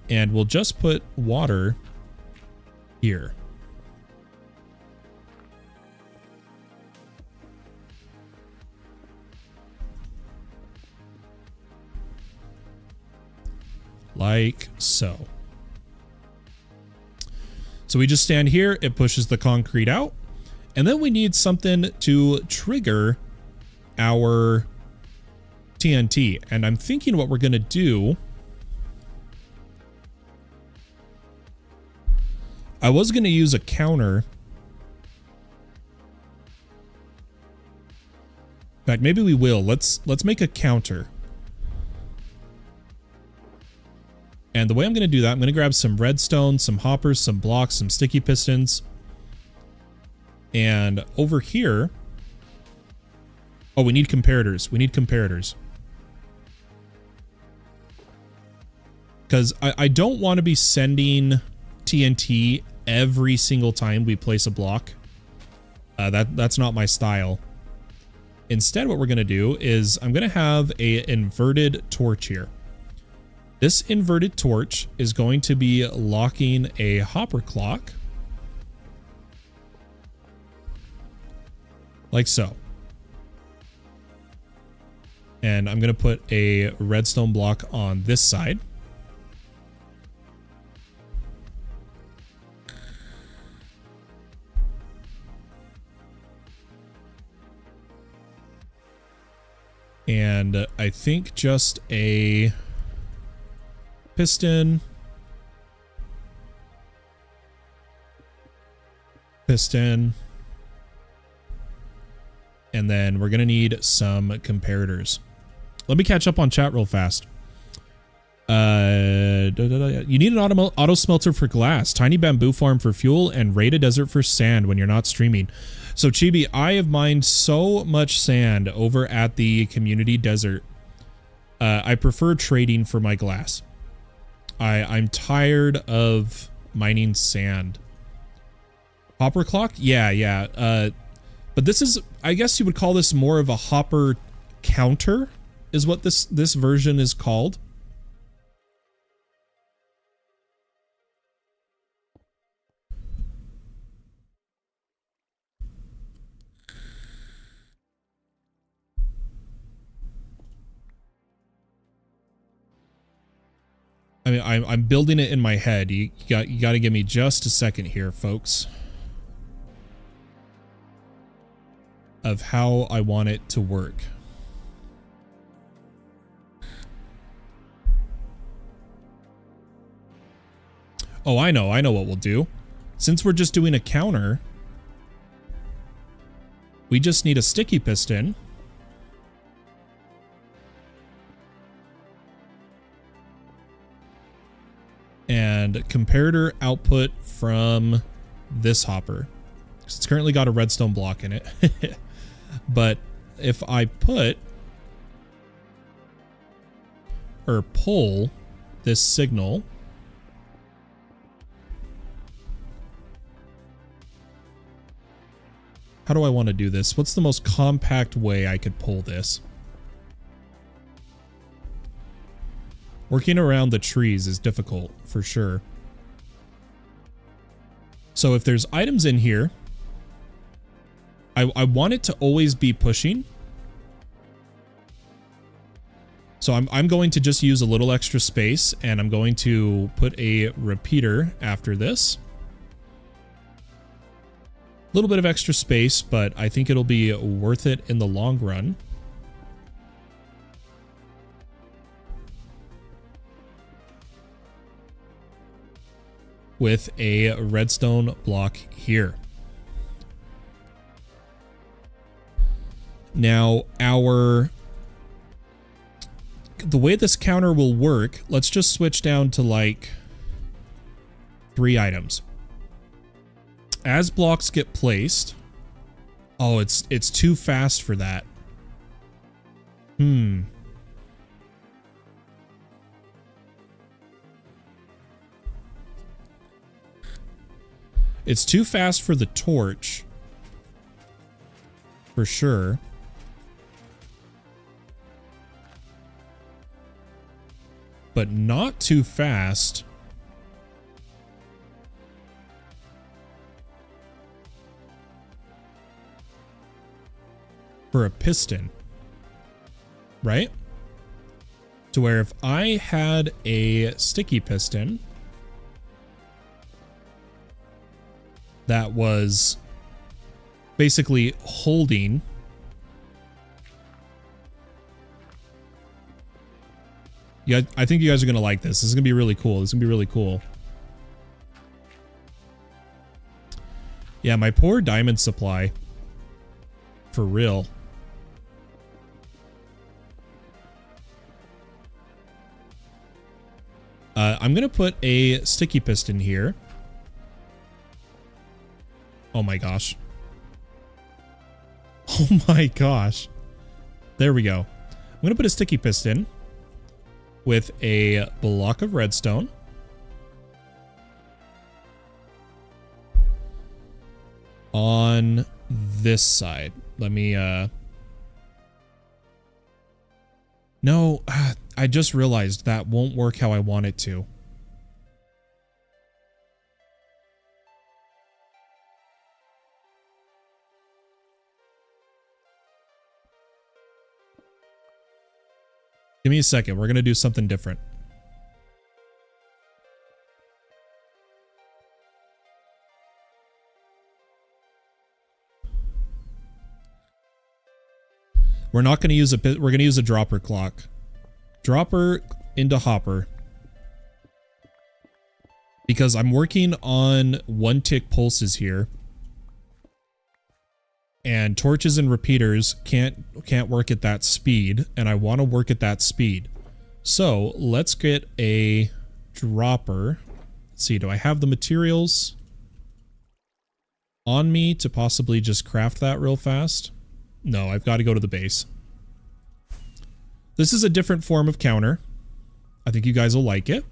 And we'll just put water here. Like so. So we just stand here, it pushes the concrete out, and then we need something to trigger our TNT. And I'm thinking what we're going to do, I was going to use a counter. In fact, maybe we will. Let's make a counter. And the way I'm going to do that, I'm going to grab some redstone, some hoppers, some blocks, some sticky pistons. And over here, oh, we need comparators. We need comparators. Because I don't want to be sending TNT every single time we place a block. That's not my style. Instead, what we're going to do is I'm going to have a inverted torch here. This inverted torch is going to be locking a hopper clock. Like so. And I'm going to put a redstone block on this side. And I think just a piston, and then we're going to need some comparators. Let me catch up on chat real fast. You need an auto smelter for glass, tiny bamboo farm for fuel, and raid a desert for sand when you're not streaming. So Chibi, I have mined so much sand over at the community desert. I prefer trading for my glass. I'm tired of mining sand. Hopper clock? Yeah. But this is, I guess you would call this more of a hopper counter, is what this version is called. I mean, I'm building it in my head. You got to give me just a second here, folks, of how I want it to work. Oh, I know what we'll do. Since we're just doing a counter, we just need a sticky piston. And comparator output from this hopper. Because it's currently got a redstone block in it. But if I put or pull this signal, how do I want to do this? What's the most compact way I could pull this? Working around the trees is difficult, for sure. So if there's items in here, I want it to always be pushing. So I'm going to just use a little extra space, and I'm going to put a repeater after this. A little bit of extra space, but I think it'll be worth it in the long run. With a redstone block here. Now, the way this counter will work, let's just switch down to like 3 items. As blocks get placed, oh, it's too fast for that. It's too fast for the torch, for sure. But not too fast for a piston, right? To where if I had a sticky piston that was basically holding I think you guys are going to like this. This is going to be really cool. This is going to be really cool. Yeah, my poor diamond supply. For real. I'm going to put a sticky piston here. Oh my gosh. Oh my gosh. There we go. I'm going to put a sticky piston with a block of redstone. On this side. Let me, no, I just realized that won't work how I want it to. Give me a second. We're going to do something different. We're not going to use we're going to use a dropper clock. Dropper into hopper. Because I'm working on 1-tick pulses here. And torches and repeaters can't work at that speed, and I want to work at that speed. So let's get a dropper. Let's see, do I have the materials on me to possibly just craft that real fast? No, I've got to go to the base. This is a different form of counter. I think you guys will like it.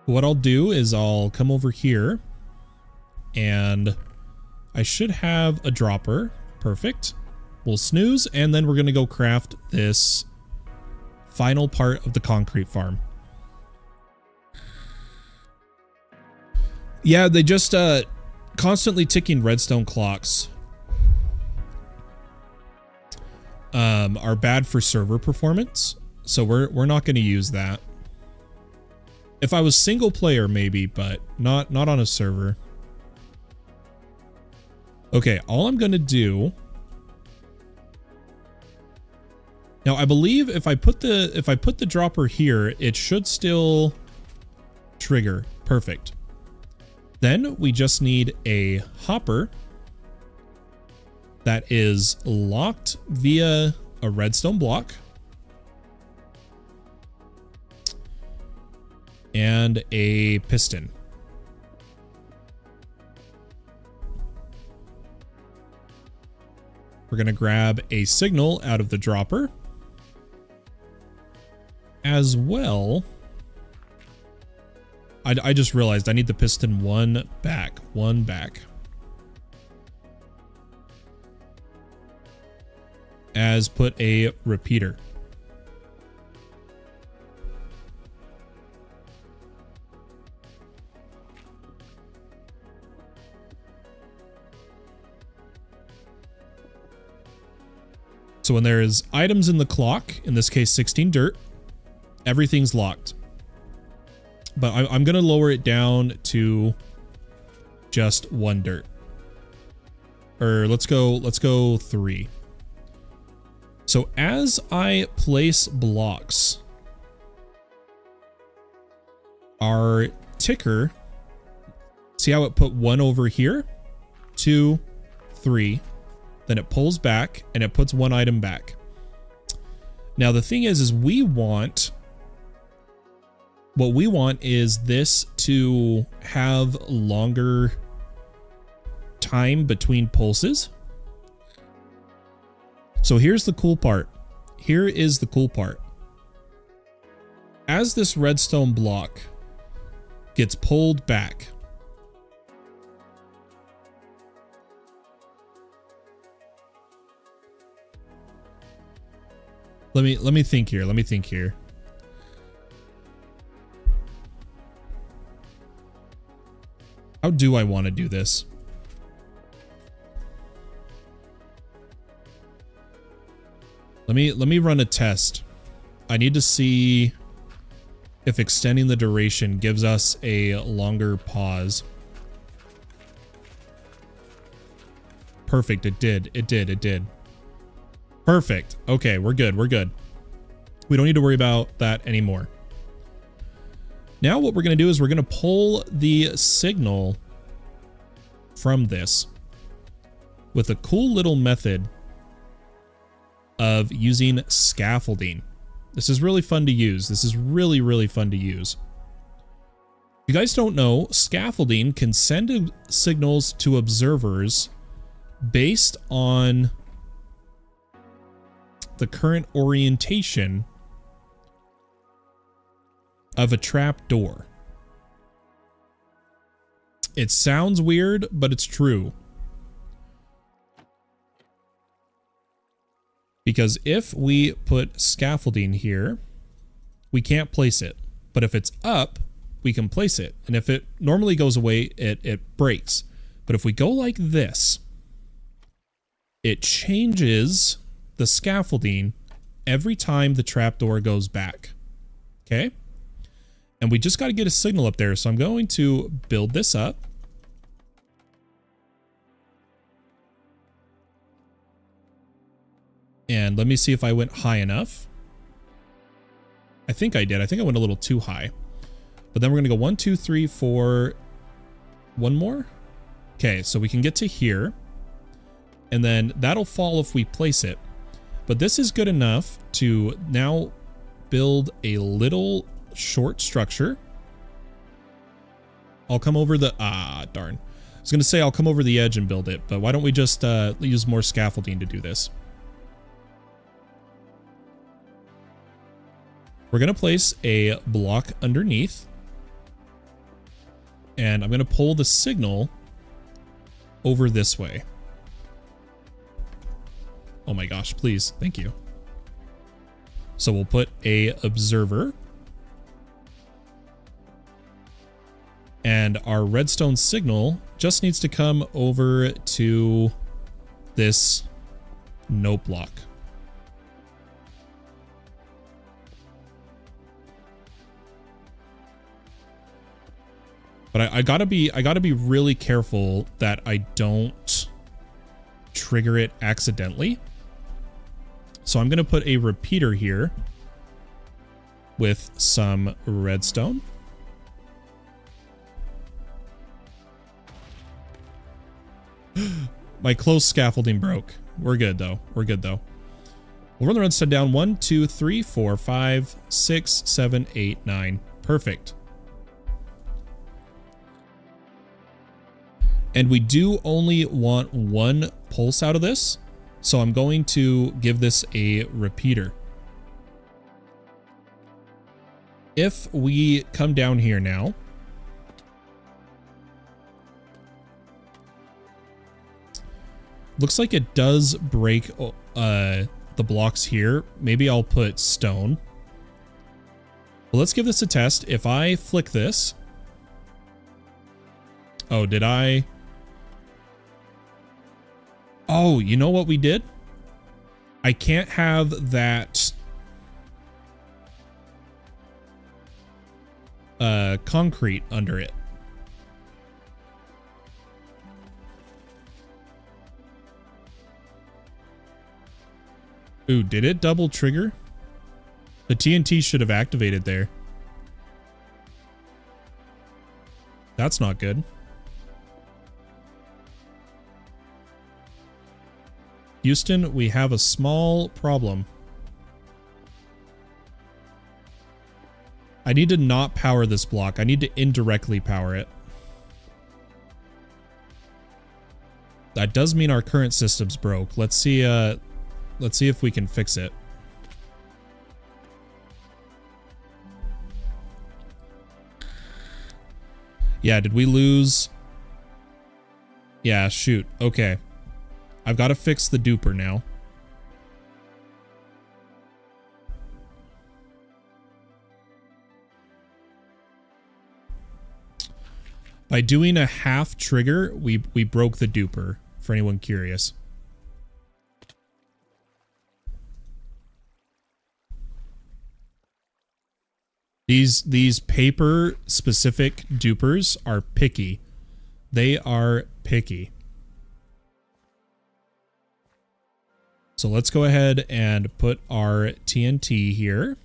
What I'll do is I'll come over here and I should have a dropper. Perfect. We'll snooze and then we're going to go craft this final part of the concrete farm. Yeah, they just constantly ticking redstone clocks are bad for server performance. So we're not going to use that. If I was single player, maybe, but not on a server. Okay, all I'm going to do. Now, I believe if I put the dropper here, it should still trigger. Perfect. Then we just need a hopper that is locked via a redstone block and a piston. We're going to grab a signal out of the dropper as well. I just realized I need the piston one back. As put a repeater. So when there's items in the clock, in this case 16 dirt, everything's locked. But I'm going to lower it down to just 1 dirt. Or let's go 3. So as I place blocks, our ticker, see how it put 1 over here, 2, 3, then it pulls back and it puts 1 item back. Now the thing is what we want is this to have longer time between pulses. So here's the cool part. Here is the cool part. As this redstone block gets pulled back, let me think here. How do I want to do this? Let me run a test. I need to see if extending the duration gives us a longer pause. Perfect, it did. Perfect. Okay, we're good. We don't need to worry about that anymore. Now what we're going to do is we're going to pull the signal from this with a cool little method of using scaffolding. This is really fun to use. This is really fun to use. If you guys don't know, scaffolding can send signals to observers based on the current orientation of a trap door. It sounds weird, but it's true. Because if we put scaffolding here, we can't place it. But if it's up, we can place it. And if it normally goes away, it breaks. But if we go like this, it changes the scaffolding every time the trapdoor goes back. Okay? And we just got to get a signal up there. So I'm going to build this up. And let me see if I went high enough. I think I did. I think I went a little too high. But then we're going to go 1, 2, 3, 4. One more. Okay, so we can get to here. And then that'll fall if we place it. But this is good enough to now build a little short structure. I'll come over the... darn. I was going to say I'll come over the edge and build it. But why don't we just use more scaffolding to do this? We're going to place a block underneath. And I'm going to pull the signal over this way. Oh my gosh, please. Thank you. So we'll put a observer. And our redstone signal just needs to come over to this note block. But I gotta be really careful that I don't trigger it accidentally. So I'm gonna put a repeater here with some redstone. My close scaffolding broke. We're good though. We're good though. We'll run the redstone down. 1, 2, 3, 4, 5, 6, 7, 8, 9. Perfect. And we do only want one pulse out of this, so I'm going to give this a repeater. If we come down here now, looks like it does break the blocks here. Maybe I'll put stone. Well, let's give this a test. If I flick this... Oh, did I... Oh, you know what we did? I can't have that concrete under it. Ooh, did it double trigger? The TNT should have activated there. That's not good. Houston, we have a small problem. I need to not power this block. I need to indirectly power it. That does mean our current system's broke. Let's see if we can fix it. Yeah, did we lose? Yeah, shoot. Okay. I've got to fix the duper now. By doing a half trigger, we broke the duper, for anyone curious. These paper specific dupers are picky. They are picky. So let's go ahead and put our TNT here.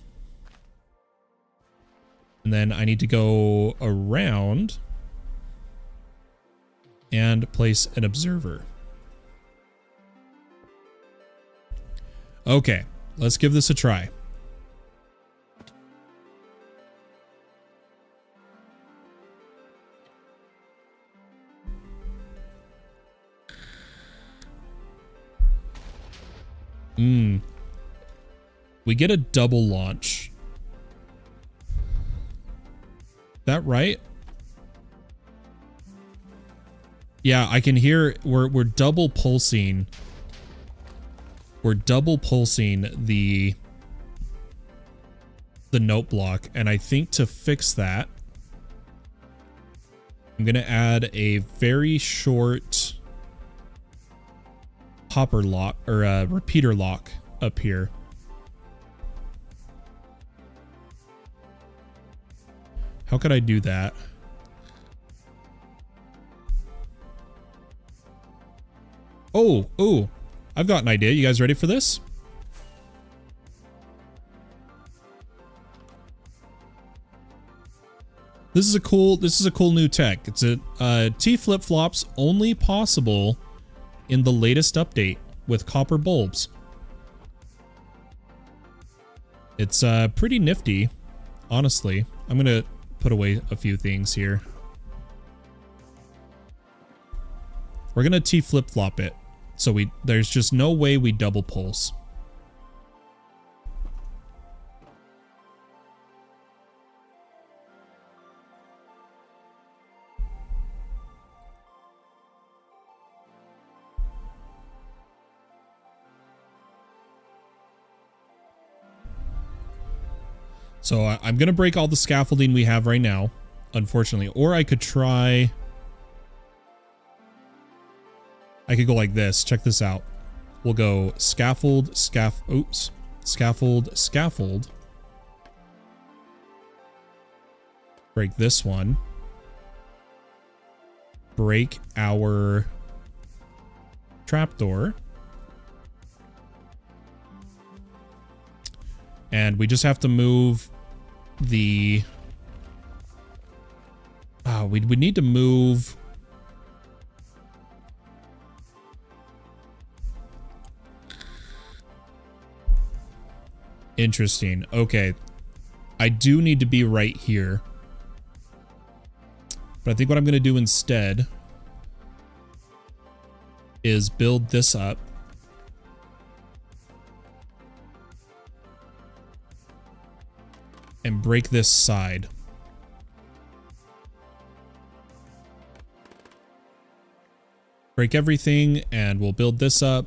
And then I need to go around and place an observer. Okay, let's give this a try. We get a double launch. That right? Yeah, I can hear we're double pulsing. We're double pulsing the note block, and I think to fix that, I'm gonna add a very short hopper lock or a repeater lock up here. How could I do that? Oh, I've got an idea. You guys ready for this? This is a cool new tech. It's a T flip-flops only possible in the latest update with copper bulbs. It's pretty nifty, honestly. I'm gonna put away a few things here. We're gonna T flip-flop it, so there's just no way we double pulse. So I'm going to break all the scaffolding we have right now, unfortunately. Or I could try... I could go like this. Check this out. We'll go scaffold, scaffold, scaffold. Break this one. break our trapdoor. And we just have to move the... we need to move... Interesting. Okay. I do need to be right here. But I think what I'm going to do instead is build this up. And break this side. Break everything, and we'll build this up.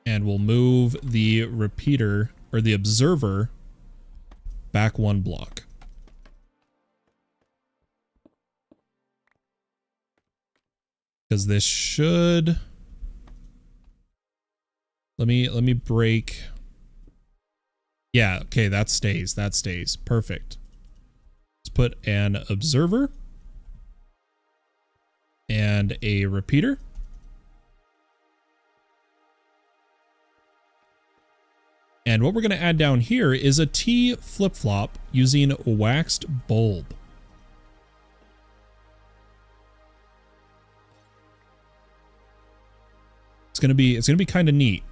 And we'll move the repeater, or the observer, back one block. Because this should... Let me break. Yeah, okay, that stays. That stays. Perfect. Let's put an observer and a repeater. And what we're going to add down here is a T flip-flop using a waxed bulb. It's going to be kind of neat.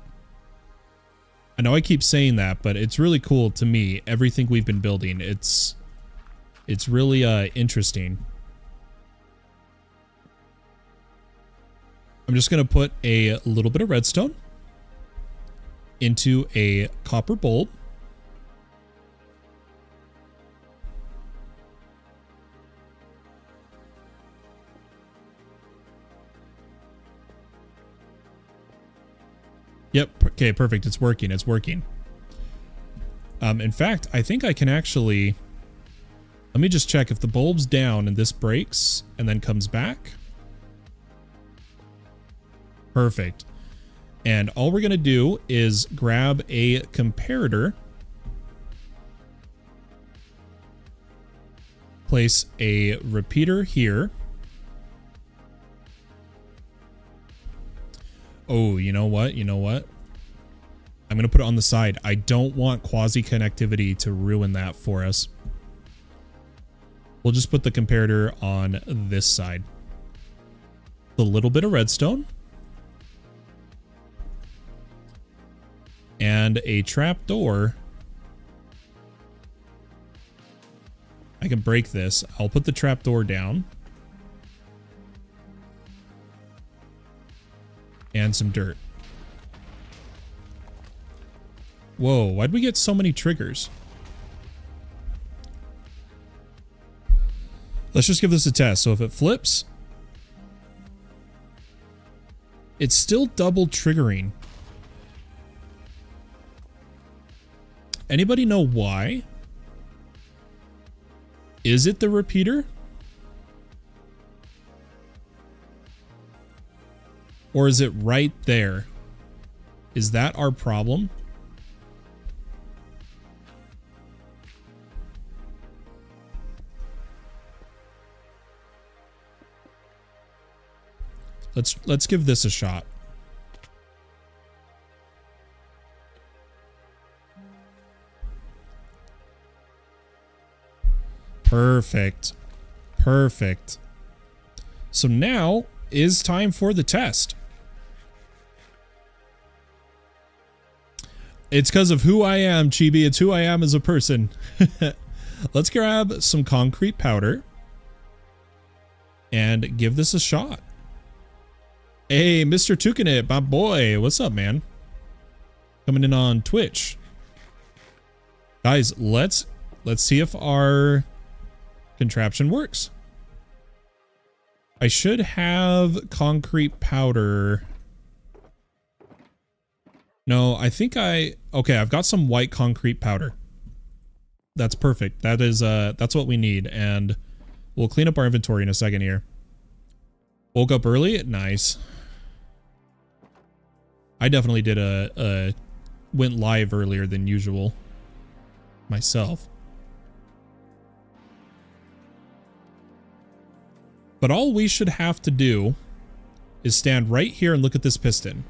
I know I keep saying that, but it's really cool to me, everything we've been building. It's really interesting. I'm just going to put a little bit of redstone into a copper bulb. Yep. Okay, perfect. It's working. It's working. In fact, I think I can actually... Let me just check if the bulb's down and this breaks and then comes back. Perfect. And all we're going to do is grab a comparator. Place a repeater here. Oh, you know what? You know what? I'm going to put it on the side. I don't want quasi-connectivity to ruin that for us. We'll just put the comparator on this side. A little bit of redstone. And a trapdoor. I can break this. I'll put the trapdoor down. And some dirt. Whoa, why'd we get so many triggers? Let's just give this a test. So if it flips, it's still double triggering. Anybody know why? Is it the repeater? Or is it right there? Is that our problem? Let's give this a shot. Perfect. Perfect. So now is time for the test. It's because of who I am, Chibi. It's who I am as a person. Let's grab some concrete powder and give this a shot. Hey, Mr. Tukinit, my boy. What's up, man? Coming in on Twitch. Guys, let's see if our contraption works. I should have concrete powder. No, I think okay, I've got some white concrete powder. That's perfect. That is that's what we need, and we'll clean up our inventory in a second here. Woke up early? Nice. I definitely did went live earlier than usual myself. But all we should have to do is stand right here and look at this piston.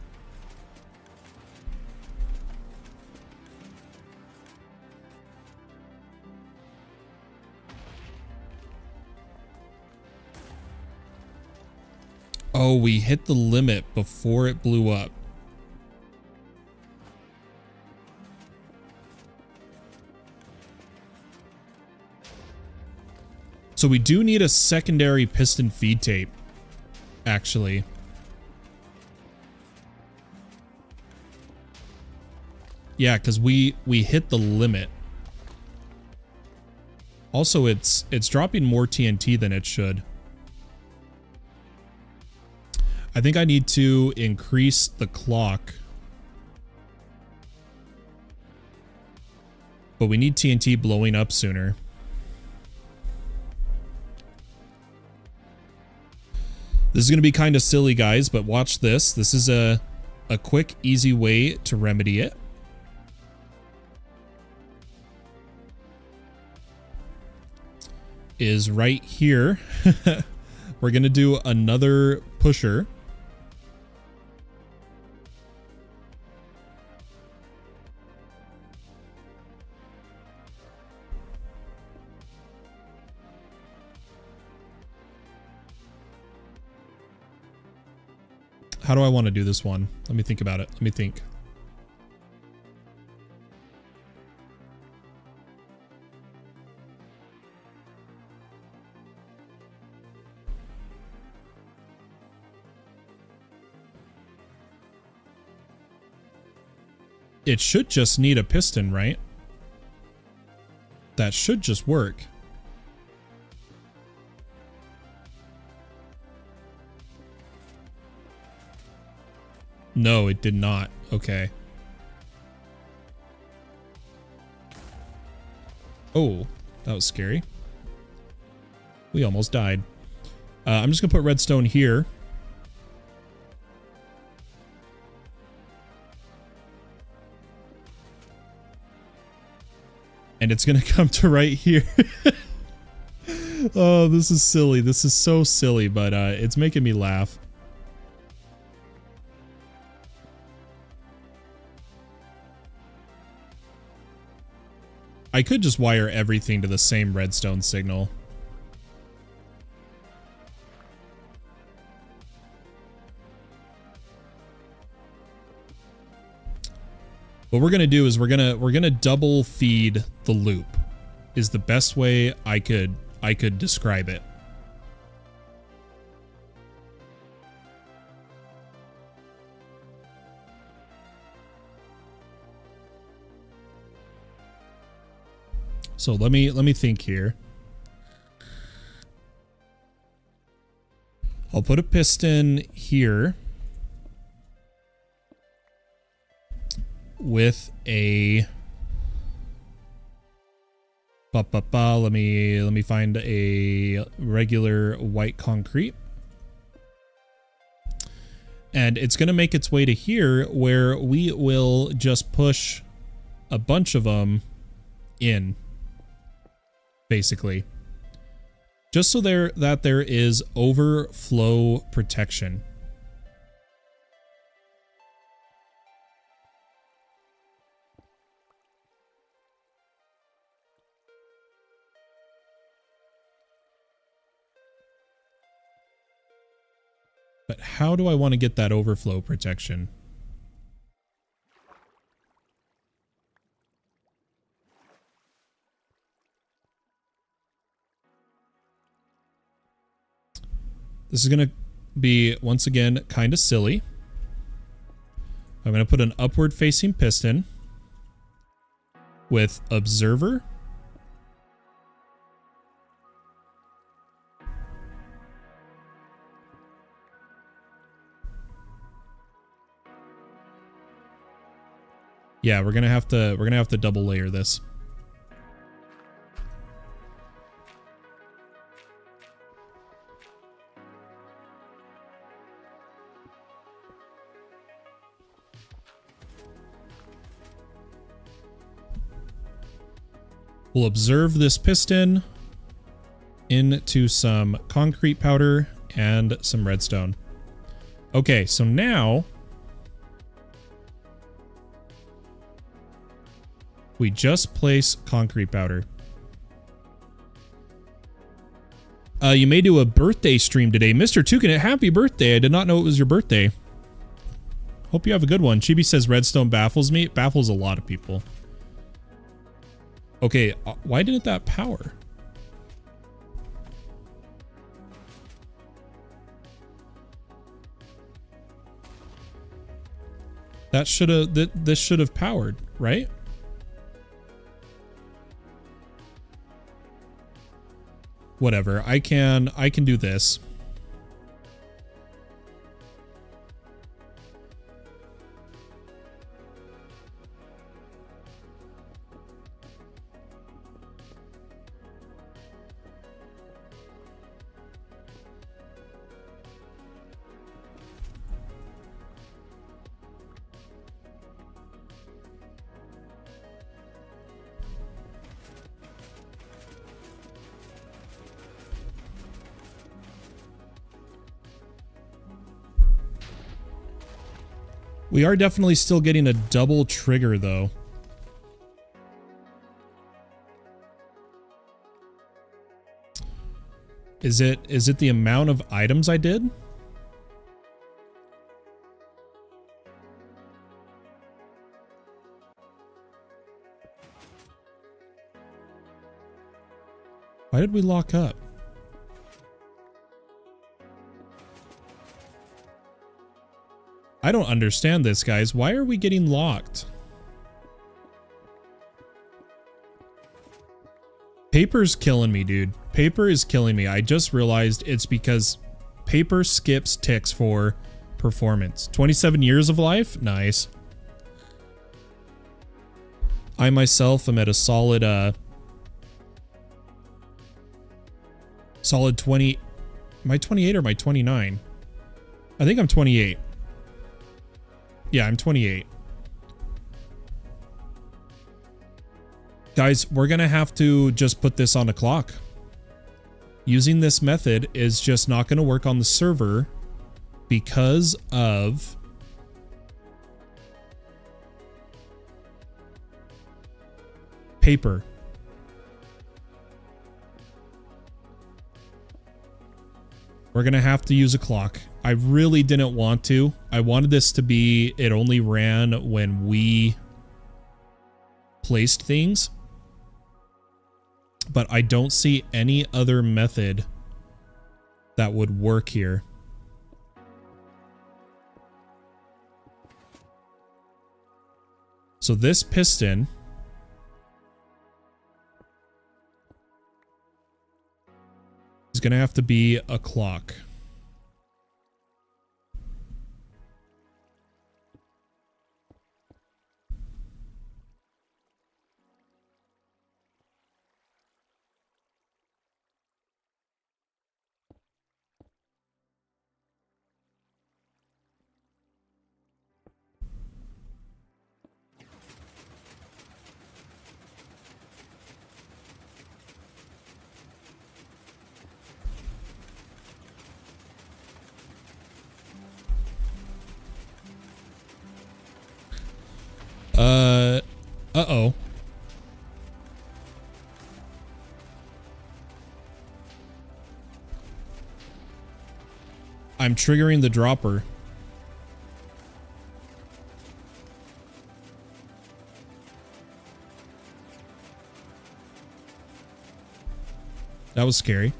Oh, we hit the limit before it blew up. So we do need a secondary piston feed tape, actually. Yeah, because we hit the limit. Also, it's dropping more TNT than it should. I think I need to increase the clock. But we need TNT blowing up sooner. This is going to be kind of silly, guys, but watch this. This is a quick, easy way to remedy it. Is right here. We're going to do another pusher. How do I want to do this one? Let me think about it. Let me think. It should just need a piston, right? That should just work. No, it did not. Okay. Oh, that was scary. We almost died. I'm just gonna put redstone here. And it's gonna come to right here. Oh, this is silly. This is so silly, but it's making me laugh. I could just wire everything to the same redstone signal. What we're gonna do is we're gonna double feed the loop. Is the best way I could describe it. So let me think here. I'll put a piston here with a let me find a regular white concrete. And it's going to make its way to here where we will just push a bunch of them in. Basically, just so there is overflow protection. But how do I want to get that overflow protection? This is going to be, once again, kind of silly. I'm going to put an upward facing piston with observer. Yeah, we're going to have to double layer this. We'll observe this piston into some concrete powder and some redstone. Okay, so now we just place concrete powder. You may do a birthday stream today. Mr. Toucan, happy birthday. I did not know it was your birthday. Hope you have a good one. Chibi says redstone baffles me. It baffles a lot of people. Okay, why didn't that power? That should have, this should have powered, right? Whatever, I can do this. We are definitely still getting a double trigger, though. Is it the amount of items I did? Why did we lock up? I don't understand this, guys. Why are we getting locked? Paper's killing me, dude. Paper is killing me. I just realized it's because paper skips ticks for performance. 27 years of life? Nice. I myself am at a solid, solid 20. Am I 28 or am I 29? I think I'm 28. Yeah, I'm 28. Guys, we're gonna have to just put this on a clock. Using this method is just not gonna work on the server because of paper. We're gonna have to use a clock. I really didn't want to. I wanted this to be, it only ran when we placed things. But I don't see any other method that would work here. So this piston is going to have to be a clock. Uh-oh. I'm triggering the dropper. That was scary.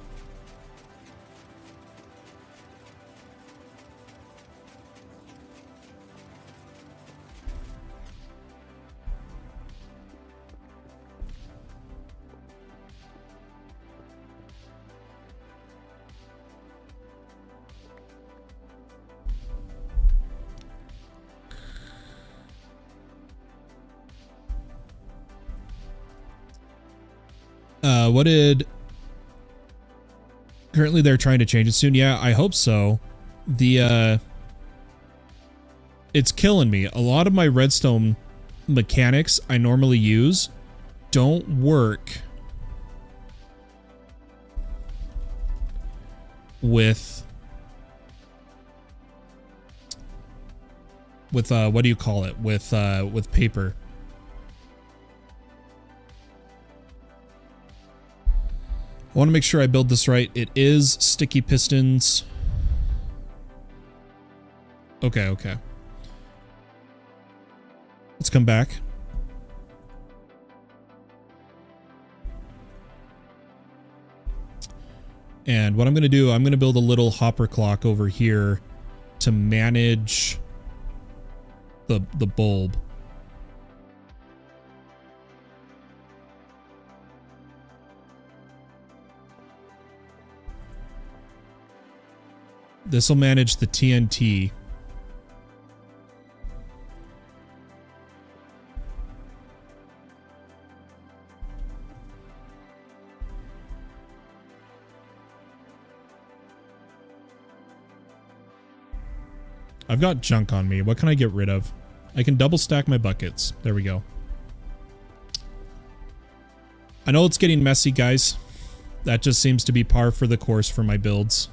What did... Currently they're trying to change it soon. Yeah, I hope so. The, it's killing me. A lot of my redstone mechanics I normally use don't work with what do you call it? With paper. I want to make sure I build this right. It is sticky pistons. Okay, okay. Let's come back. And what I'm going to do, I'm going to build a little hopper clock over here to manage the bulb. This will manage the TNT. I've got junk on me. What can I get rid of? I can double stack my buckets. There we go. I know it's getting messy, guys. That just seems to be par for the course for my builds.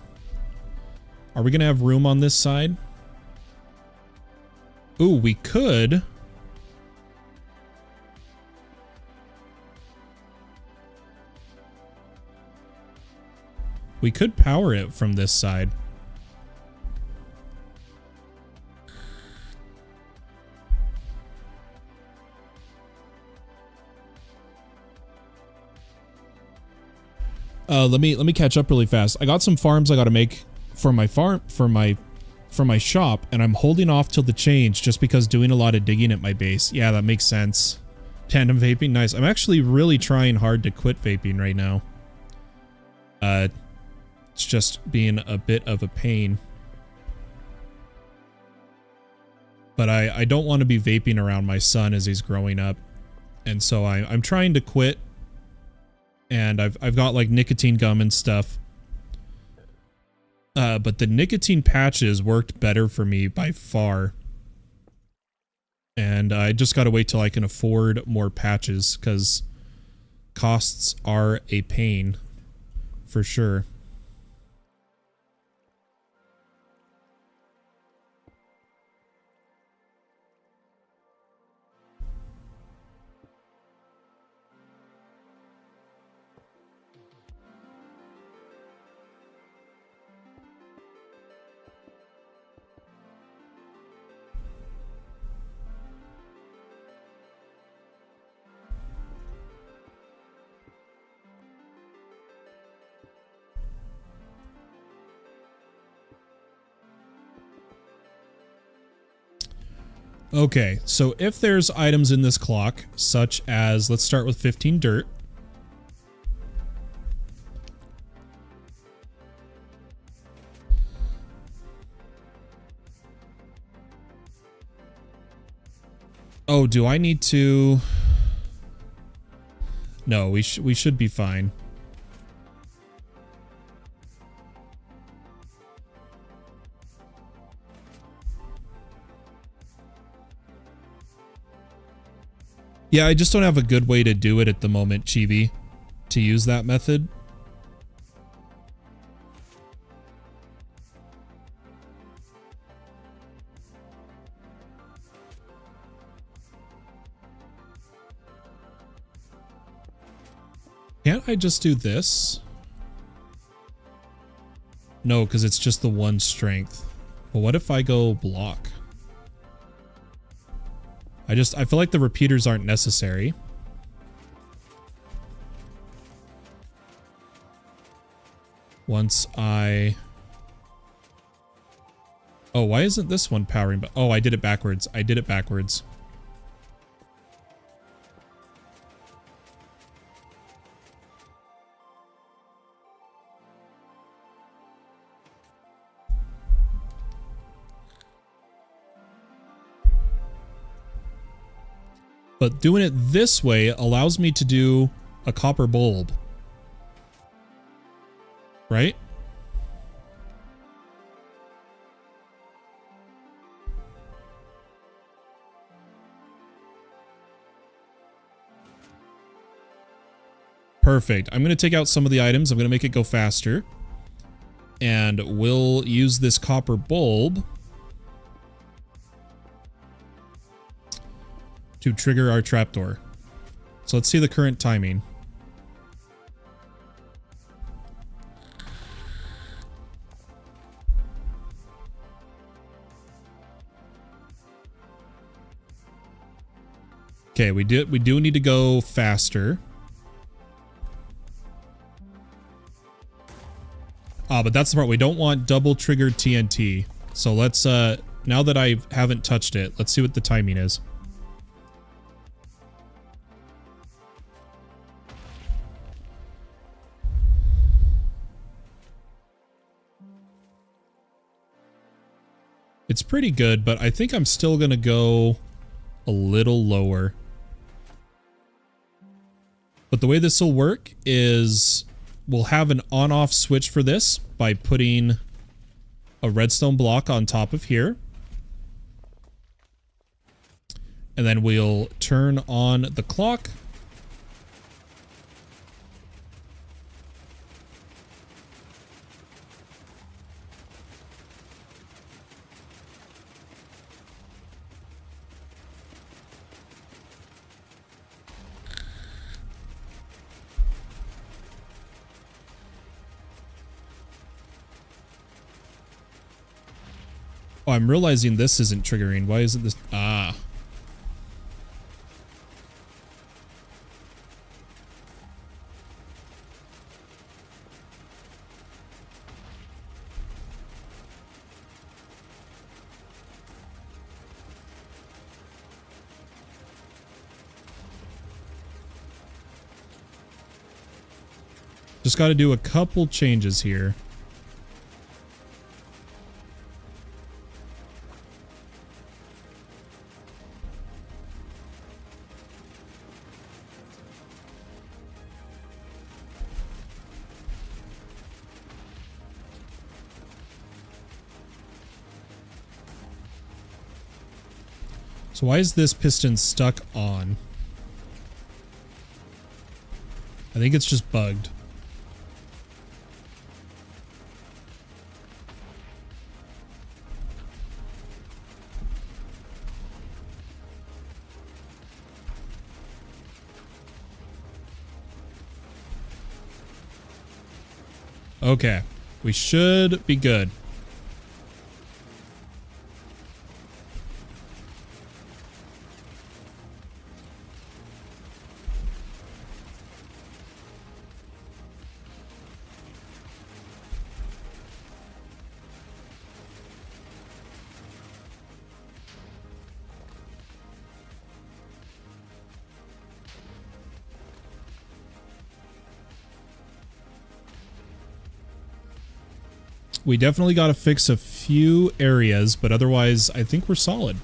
Are we going to have room on this side? Ooh, we could. We could power it from this side. Let me catch up really fast. I got some farms I got to make for my shop, and I'm holding off till the change just because doing a lot of digging at my base. Yeah, that makes sense. Tandem vaping, nice. I'm actually really trying hard to quit vaping right now. It's just being a bit of a pain. But I don't want to be vaping around my son as he's growing up. And so I'm trying to quit. And I've got like nicotine gum and stuff. But the nicotine patches worked better for me by far. And I just gotta wait till I can afford more patches, because costs are a pain for sure. Okay, so if there's items in this clock, such as, let's start with 15 dirt. Oh, do I need to? No, we should be fine. Yeah, I just don't have a good way to do it at the moment, Chibi, to use that method. Can't I just do this? No, because it's just the one strength. But what if I go block? I feel like the repeaters aren't necessary. Once I... Oh, why isn't this one powering? Oh, I did it backwards. I did it backwards. But doing it this way allows me to do a copper bulb. Right? Perfect. I'm going to take out some of the items. I'm going to make it go faster. And we'll use this copper bulb to trigger our trapdoor. So let's see the current timing. Okay, we do need to go faster. Ah, but that's the part. We don't want double triggered TNT. So let's, now that I haven't touched it, let's see what the timing is. It's pretty good, but I think I'm still going to go a little lower. But the way this will work is we'll have an on-off switch for this by putting a redstone block on top of here. And then we'll turn on the clock. Oh, I'm realizing this isn't triggering. Why isn't this? Ah. Just got to do a couple changes here. So why is this piston stuck on? I think it's just bugged. Okay, we should be good. We definitely got to fix a few areas, but otherwise I think we're solid.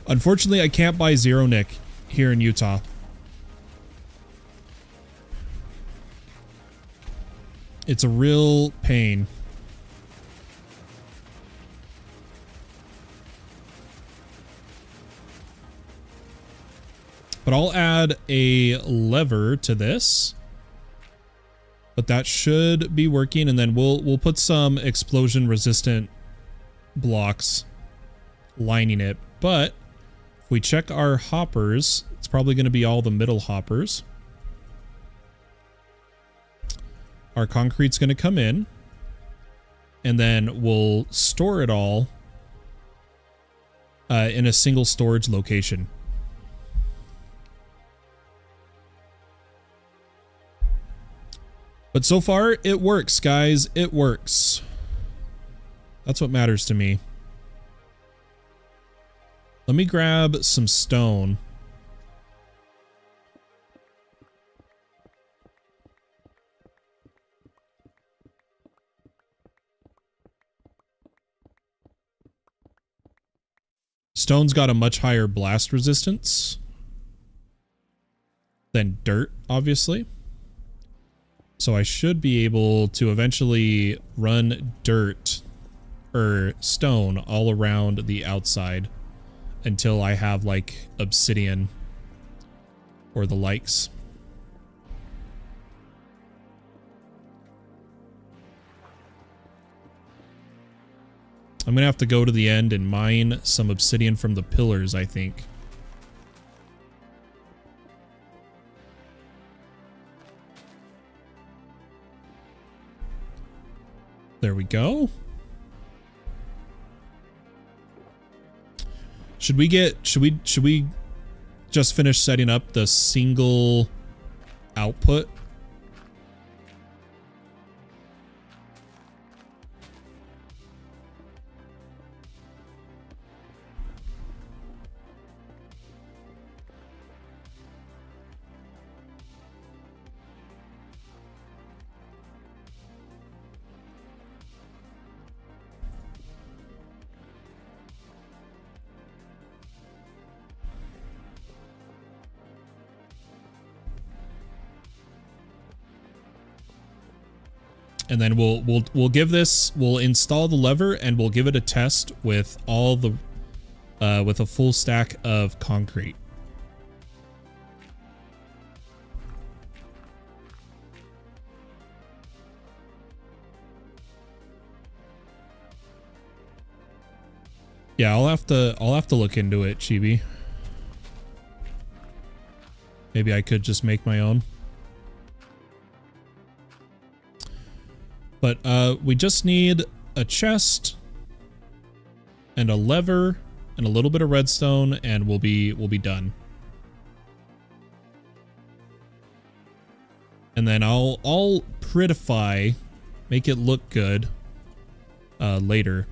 Unfortunately, I can't buy Zero Nick here in Utah. It's a real pain. But I'll add a lever to this. But that should be working, and then we'll put some explosion resistant blocks lining it. But if we check our hoppers, it's probably going to be all the middle hoppers. Our concrete's going to come in, and then we'll store it all in a single storage location. But so far, it works, guys. It works. That's what matters to me. Let me grab some stone. Stone's got a much higher blast resistance than dirt, obviously. So I should be able to eventually run dirt or stone all around the outside until I have like obsidian or the likes. I'm gonna have to go to the end and mine some obsidian from the pillars, I think. There we go. Should we just finish setting up the single output? And then we'll give this, we'll install the lever and we'll give it a test with all the with a full stack of concrete. Yeah, I'll have to look into it, Chibi. Maybe I could just make my own. But we just need a chest and a lever and a little bit of redstone, and we'll be done. And then I'll prettify, make it look good later.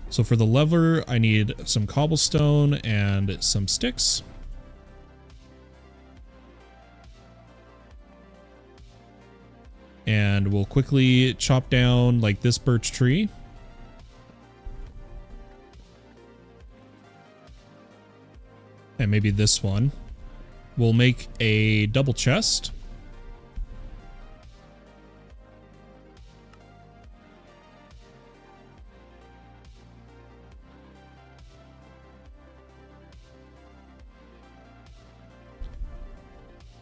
So for the lever, I need some cobblestone and some sticks. And we'll quickly chop down like this birch tree. And maybe this one. We'll make a double chest.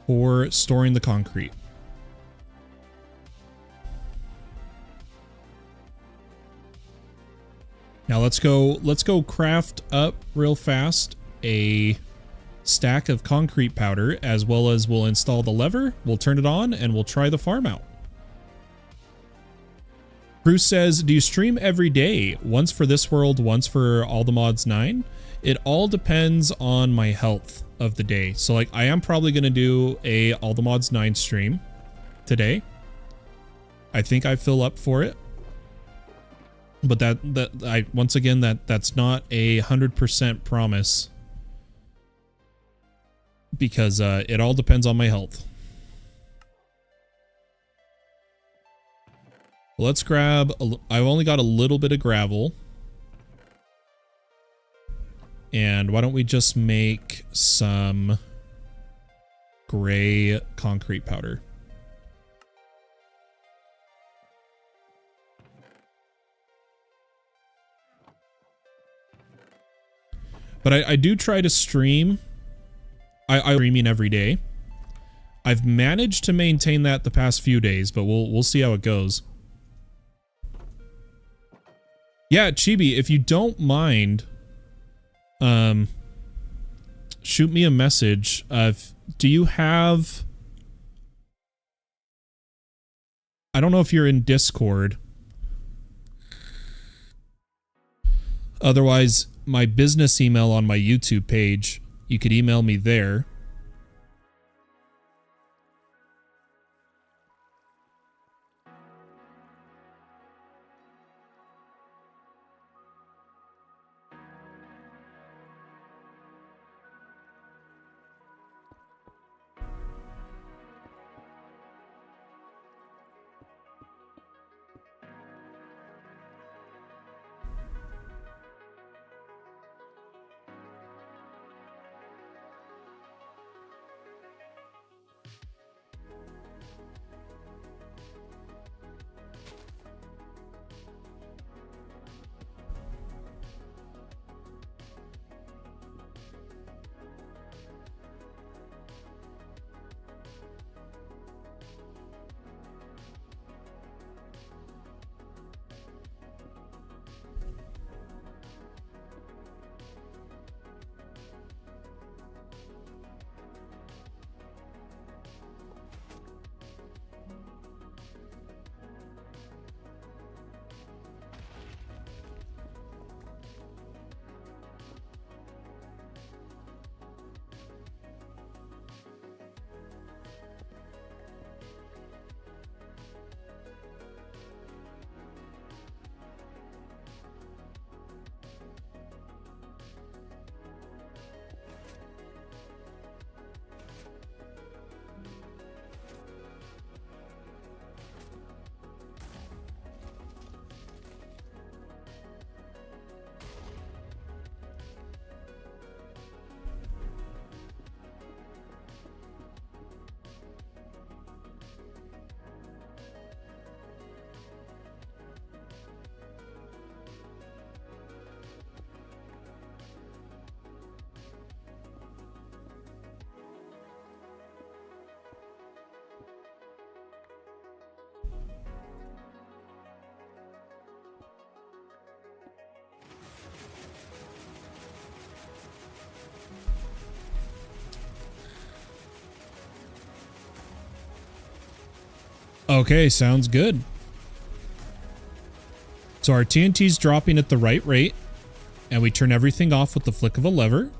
For storing the concrete. Now let's go craft up real fast a stack of concrete powder, as well as we'll install the lever, we'll turn it on, and we'll try the farm out. Bruce says, do you stream every day? Once for this world, once for All the Mods 9? It all depends on my health of the day. So like I am probably going to do a All the Mods 9 stream today. I think I fill up for it. But once again, that's not 100% promise, because it all depends on my health. Let's grab, I've only got a little bit of gravel. And why don't we just make some gray concrete powder? But I do try to stream. I'm streaming every day. I've managed to maintain that the past few days, but we'll see how it goes. Yeah, Chibi, if you don't mind, shoot me a message. Do you have... I don't know if you're in Discord. Otherwise, my business email on my YouTube page, you could email me there. Okay, sounds good. So our TNT's dropping at the right rate, and we turn everything off with the flick of a lever.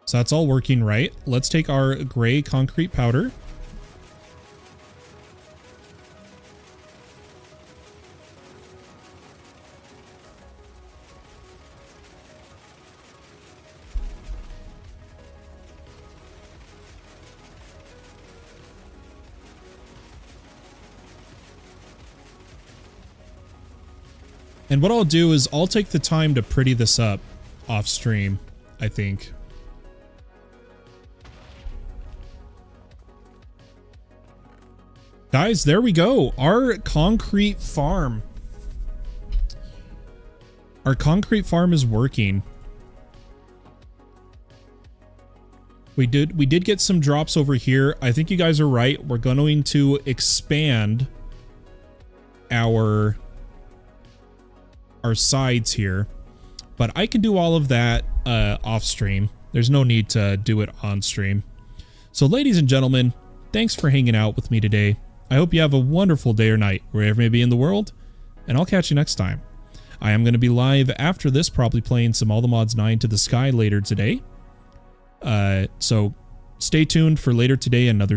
So that's all working right. Let's take our gray concrete powder. And what I'll do is I'll take the time to pretty this up off stream, I think. Guys, there we go. Our concrete farm. Our concrete farm is working. We did get some drops over here. I think you guys are right. We're going to expand our sides here, but I can do all of that off stream. There's no need to do it on stream. So ladies and gentlemen, thanks for hanging out with me today. I hope you have a wonderful day or night, wherever you may be in the world, and I'll catch you next time. I am going to be live after this, probably playing some All the Mods 9 to the Sky later today. So stay tuned for later today, another